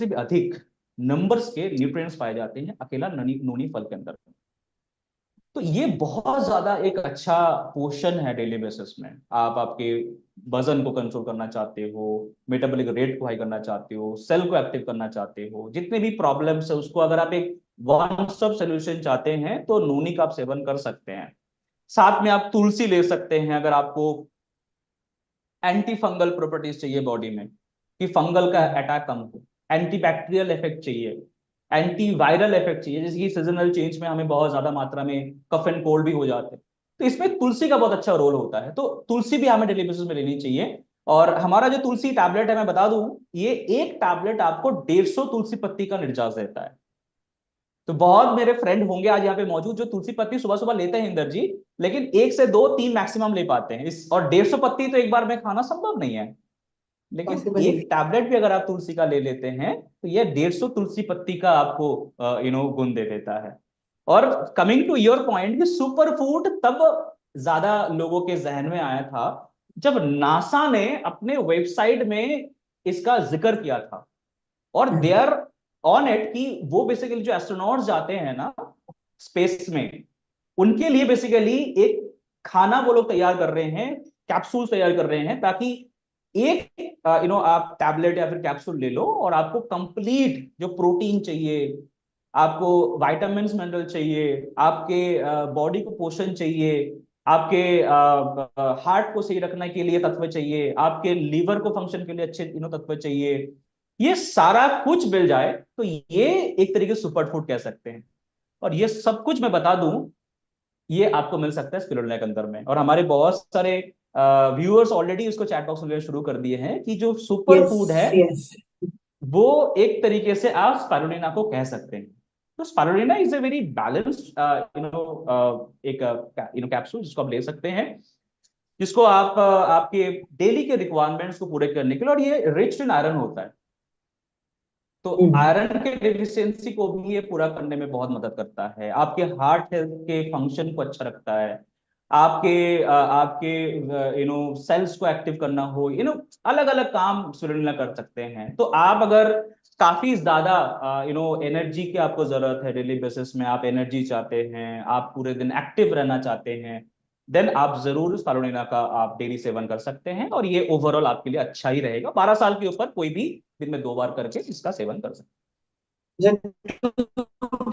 भी अधिक नंबर्स के न्यूट्रिएंट्स पाए जाते हैं अकेला नोनी नोनी फल के अंदर। तो ये बहुत ज्यादा एक अच्छा पोर्शन है डेली बेसिस में। आप आपके वजन को कंट्रोल करना चाहते हो, मेटाबॉलिक रेट को हाई करना चाहते हो, सेल को एक्टिव करना चाहते हो, जितने भी प्रॉब्लम्स है उसको अगर आप एक वन स्टॉप सोल्यूशन चाहते हैं तो नूनी का आप सेवन कर सकते हैं। साथ में आप तुलसी ले सकते हैं अगर आपको एंटी फंगल प्रॉपर्टीज चाहिए बॉडी में, कि फंगल का अटैक कम हो, एंटी बैक्टीरियल इफेक्ट चाहिए, एंटी वायरल इफेक्ट चाहिए, जैसे कि सीजनल चेंज में हमें बहुत ज्यादा मात्रा में कफ एंड कोल्ड भी हो जाते हैं, तो इसमें तुलसी का बहुत अच्छा रोल होता है। तो तुलसी भी हमें डेली बेसिस में लेनी चाहिए। और हमारा जो तुलसी टैबलेट है मैं बता दूं, ये एक टैबलेट आपको 150 तुलसी पत्ती का निर्जास देता है। तो बहुत मेरे फ्रेंड होंगे आज यहाँ पे मौजूद जो तुलसी पत्ती सुबह सुबह लेते हैं इंदर जी, लेकिन एक से दो तीन मैक्सिमम ले पाते हैं इस, और 150 पत्ती तो एक बार में खाना संभव नहीं है। लेकिन पॉसिबल ही एक टैबलेट भी अगर आप तुलसी का ले लेते हैं तो ये 150 तुलसी पत्ती का आपको गुण दे देता है। और कमिंग टू योर पॉइंट कि सुपर फूड तब ज्यादा लोगों के जहन में आया था जब नासा ने अपने वेबसाइट में इसका जिक्र किया था, और दे नहीं। आर ऑन इट कि वो बेसिकली जो एस्ट्रोनॉट्स जाते हैं ना स्पेस में, उनके लिए बेसिकली एक खाना वो लोग तैयार कर रहे हैं, कैप्सूल तैयार कर रहे हैं, ताकि एक आप टैबलेट या फिर कैप्सूल ले लो और आपको कंप्लीट जो प्रोटीन चाहिए, आपको विटामिन्स मिनरल चाहिए, आपके बॉडी को पोषण चाहिए, आपके हार्ट को सही रखने के लिए तत्व चाहिए, आपके लीवर को फंक्शन के लिए अच्छे तत्व चाहिए, ये सारा कुछ मिल जाए तो ये एक तरीके से सुपर फूड कह सकते हैं। और ये सब कुछ मैं बता दूं, ये आपको मिल सकता है स्पिरुलिना के अंदर में। और हमारे बहुत सारे व्यूअर्स ऑलरेडी इसको चैट बॉक्स में शुरू कर दिए हैं कि जो सुपर यस फूड है यस। वो एक तरीके से आप स्पारुलिना को कह सकते हैं। तो स्पारुलिना इज ए वेरी बैलेंस्ड एक कैप्सूल जिसको आप ले सकते हैं, जिसको आप आपके डेली के रिक्वायरमेंट्स को पूरे करने के लिए, और ये रिच इन आयरन होता है। तो आयरन के डिफिशियंसी को भी ये पूरा करने में बहुत मदद करता है, आपके हार्ट हेल्थ के फंक्शन को अच्छा रखता है, आपके सेल्स को एक्टिव करना हो, अलग अलग काम स्पिरुलिना कर सकते हैं। तो आप अगर काफी ज्यादा एनर्जी की आपको जरूरत है, डेली बेसिस में आप एनर्जी चाहते हैं, आप पूरे दिन एक्टिव रहना चाहते हैं, देन आप जरूर स्पिरुलिना का आप डेली सेवन कर सकते हैं, और ये ओवरऑल आपके लिए अच्छा ही रहेगा। 12 साल के ऊपर कोई भी दिन में 2 बार करके इसका सेवन कर सकते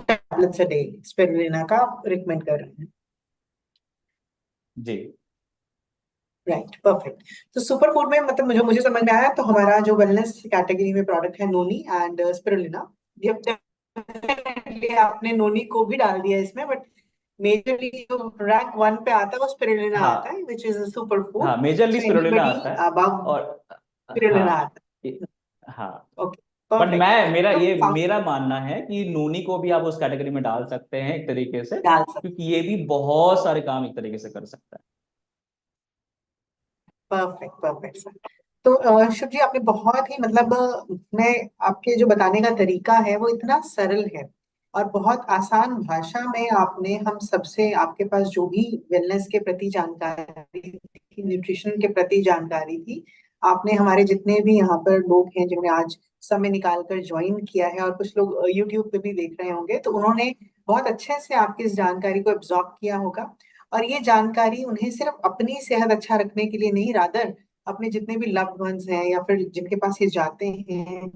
टैबलेट्स अ डे स्पिरुलिना का रिकमेंड कर रहे हैं। हैं। जी राइट, परफेक्ट। तो सुपर फूड में मतलब मुझे समझ में आया, तो हमारा जो वेलनेस कैटेगरी में प्रोडक्ट है नोनी एंड स्पिरुलिना, ये definitely आपने नोनी को भी डाल दिया इसमें, बट मेजरली जो रैंक 1 पे आता है वो स्पिरुलिना आता हाँ है, which is a super food. हाँ, मेजरली सो स्पिरुलिना एनीबडी आता है। अबव और स्पिरुलिना हाँ आता है। हाँ, ओके, बट परफेक्ट। तो मेरा मानना है कि नोनी को भी आप उस कैटेगरी में डाल सकते हैं एक तरीके से, डाल सकते, क्योंकि ये भी बहुत सारे काम एक तरीके से कर सकता है। Perfect perfect sir. तो शुभ जी, आपने बहुत ही मतलब मैं आपके जो बताने का तरीका है वो इतना सरल है और बहुत आसान भाषा में आपने हम सबसे, आपके पास जो भी वेलनेस के प्रति जानकारी थी, न्यूट्रिशन के प्रति जानकारी थी, आपने हमारे जितने भी यहाँ पर लोग हैं जिन्होंने आज समय निकाल कर ज्वाइन किया है, और कुछ लोग यूट्यूब पे भी देख रहे होंगे, तो उन्होंने बहुत अच्छे से आपकी इस जानकारी को एब्जॉर्ब किया होगा। और ये जानकारी उन्हें सिर्फ अपनी सेहत अच्छा रखने के लिए नहीं, रादर अपने जितने भी लव्ड वंस हैं या फिर जिनके पास ये जाते हैं,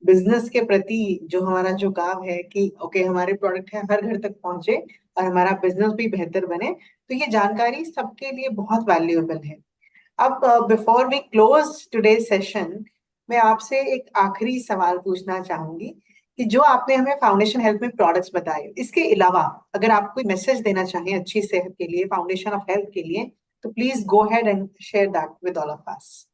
बिजनेस के प्रति जो हमारा जो गाव है कि ओके हमारे प्रोडक्ट है हर घर तक पहुंचे और हमारा बिजनेस भी बेहतर बने, तो ये जानकारी सबके लिए बहुत वैल्यूएबल है। अब before we close today session, मैं आपसे एक आखिरी सवाल पूछना चाहूंगी कि जो आपने हमें फाउंडेशन हेल्थ में प्रोडक्ट्स बताए, इसके अलावा अगर आप कोई मैसेज देना चाहें अच्छी सेहत के लिए, फाउंडेशन ऑफ हेल्थ के लिए, तो please go ahead and share that with all of us.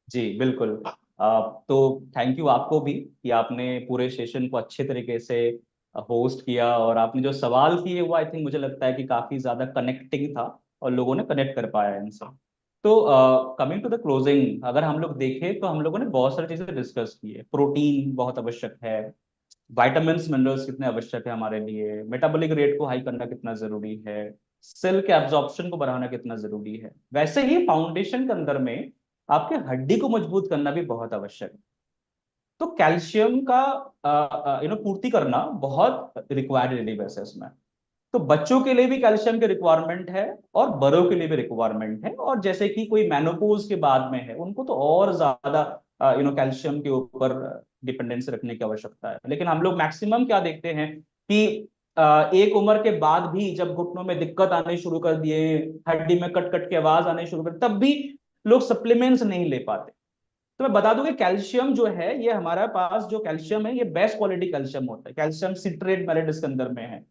जी बिल्कुल। तो थैंक यू आपको भी कि आपने पूरे सेशन को अच्छे तरीके से होस्ट किया, और आपने जो सवाल किए वो आई थिंक मुझे लगता है कि काफी ज्यादा कनेक्टिंग था और लोगों ने कनेक्ट कर पाया इनसे। तो कमिंग टू द क्लोजिंग, अगर हम लोग देखें तो हम लोगों ने बहुत सारी चीजें डिस्कस की है। प्रोटीन बहुत आवश्यक है, विटामिन्स मिनरल्स कितने आवश्यक है हमारे लिए, मेटाबॉलिक रेट को हाई करना कितना जरूरी है, सेल के एब्जॉर्प्शन को बढ़ाना कितना जरूरी है, वैसे ही फाउंडेशन के अंदर में आपके हड्डी को मजबूत करना भी बहुत आवश्यक है। तो कैल्शियम का पूर्ति करना बहुत रिक्वायर्ड है डेली बेसिस में। तो बच्चों के लिए भी कैल्शियम की रिक्वायरमेंट है और बड़ों के लिए भी रिक्वायरमेंट है, और जैसे कि कोई मेनोपॉज के बाद में है उनको तो और ज्यादा कैल्शियम के ऊपर डिपेंडेंस रखने की आवश्यकता है। लेकिन हम लोग मैक्सिमम क्या देखते हैं कि एक उम्र के बाद भी जब घुटनों में दिक्कत आने शुरू कर दिए, हड्डी में कट कट के आवाज आने शुरू कर, तब भी लोग सप्लीमेंट्स नहीं ले पाते। तो मैं बता दूं कि कैल्शियम जो है, ये हमारा पास जो कैल्शियम है ये बेस्ट क्वालिटी कैल्शियम होता है, कैल्शियम सिट्रेट मेरिट इसके अंदर में है,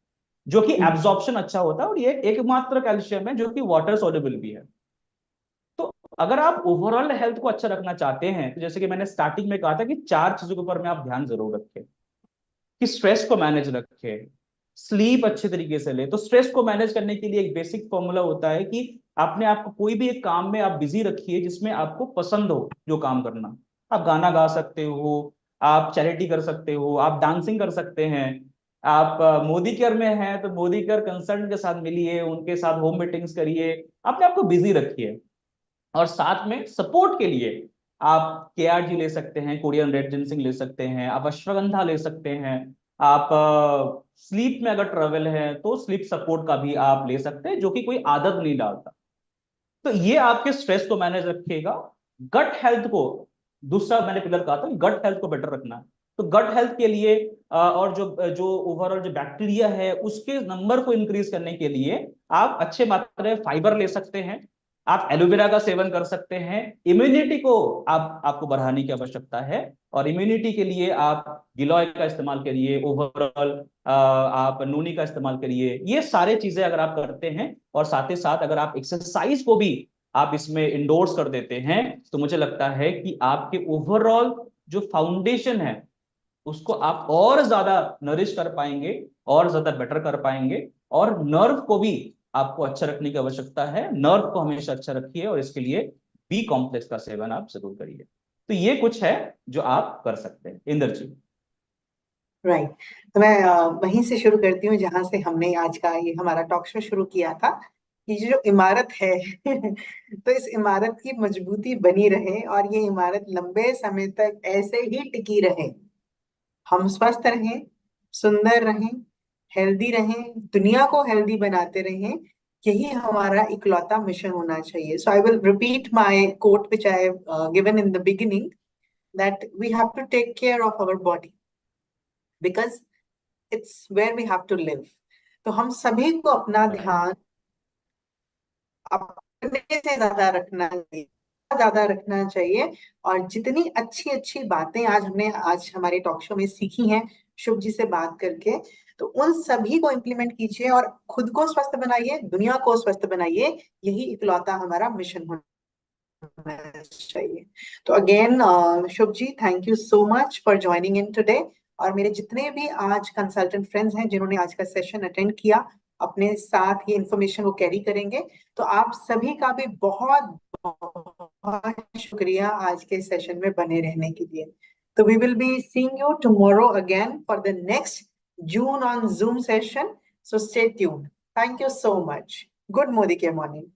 जो कि एब्जॉर्प्शन अच्छा होता है, और ये एकमात्र कैल्शियम है जो कि वाटर सोल्युबल भी है। तो अगर आप ओवरऑल हेल्थ को अच्छा रखना चाहते हैं, तो जैसे कि मैंने स्टार्टिंग में कहा था कि 4 चीजों के ऊपर में आप ध्यान जरूर रखें, कि स्ट्रेस को मैनेज रखें, स्लीप अच्छे तरीके से ले। तो स्ट्रेस को मैनेज करने के लिए एक बेसिक फॉर्मूला होता है कि आपने आपको कोई भी एक काम में आप बिजी रखिए जिसमें आपको पसंद हो जो काम करना। आप गाना गा सकते हो, आप चैरिटी कर सकते हो, आप डांसिंग कर सकते हैं, आप मोदी केयर में हैं तो मोदी केयर कंसर्न के साथ मिलिए, उनके साथ होम मीटिंग्स करिए, अपने आप को बिजी रखिए। और साथ में सपोर्ट के लिए आप केआरजी ले सकते हैं, कोरियन रेड जिनसिंग ले सकते हैं, आप अश्वगंधा ले सकते हैं, आप स्लीप में अगर ट्रेवल है तो स्लीप सपोर्ट का भी आप ले सकते हैं, जो कि कोई आदत नहीं डालता। तो ये आपके स्ट्रेस को मैनेज रखेगा। गट हेल्थ को, दूसरा मैंने पिलर कहा था, गट हेल्थ को बेटर रखना है। तो गट हेल्थ के लिए और जो जो ओवरऑल जो बैक्टीरिया है उसके नंबर को इंक्रीज करने के लिए आप अच्छे मात्रा में फाइबर ले सकते हैं, आप एलोवेरा का सेवन कर सकते हैं। इम्यूनिटी को आपको बढ़ाने की आवश्यकता है, और इम्यूनिटी के लिए आप गिलॉय का इस्तेमाल करिए, ओवरऑल आप नूनी का इस्तेमाल करिए। ये सारे चीजें अगर आप करते हैं और साथ ही साथ अगर आप एक्सरसाइज को भी आप इसमें इंडोर्स कर देते हैं, तो मुझे लगता है कि आपके ओवरऑल जो फाउंडेशन है उसको आप और ज्यादा नरिश कर पाएंगे, और ज्यादा बेटर कर पाएंगे। और नर्व को भी आपको अच्छा रखने की आवश्यकता है, नर्व को हमेशा अच्छा रखिए, और इसके लिए बी कॉम्प्लेक्स का सेवन आप जरूर करिए। तो ये कुछ है जो आप कर सकते हैं। इंदर जी। राइट। तो मैं वहीं से शुरू करती हूँ जहां से हमने आज का ये हमारा टॉक शो शुरू किया था। ये जो इमारत है तो इस इमारत की मजबूती बनी रहे और ये इमारत लंबे समय तक ऐसे ही टिकी रहे। हम स्वस्थ रहें, सुंदर रहें, हेल्दी रहें, दुनिया को हेल्दी बनाते रहें। यही हमारा इकलौता मिशन होना चाहिए। So I will repeat my quote which I have given in the beginning, that we have to take care of our body because it's where we have to live. तो हम सभी को अपना राइट। ध्यान अपने से ज्यादा रखना चाहिए। और जितनी अच्छी अच्छी बातें आज हमारे टॉक शो में सीखी हैं शुभ जी से बात करके, तो उन सभी को इम्प्लीमेंट कीजिए और खुद को स्वस्थ बनाइए, दुनिया को स्वस्थ बनाइए। यही इकलौता हमारा मिशन होना चाहिए। तो again Shubh ji, thank you so much for joining in today. और मेरे जितने भी आज कंसल्टेंट फ्रेंड्स हैं जिन्होंने आज का सेशन अटेंड किया, अपने साथ ये इंफॉर्मेशन वो कैरी करेंगे। तो आप सभी का भी बहुत बहुत शुक्रिया आज के सेशन में बने रहने के लिए। तो we will be seeing you tomorrow again for the next June on Zoom session. So stay tuned. Thank you so much. Good Modi के मॉर्निंग।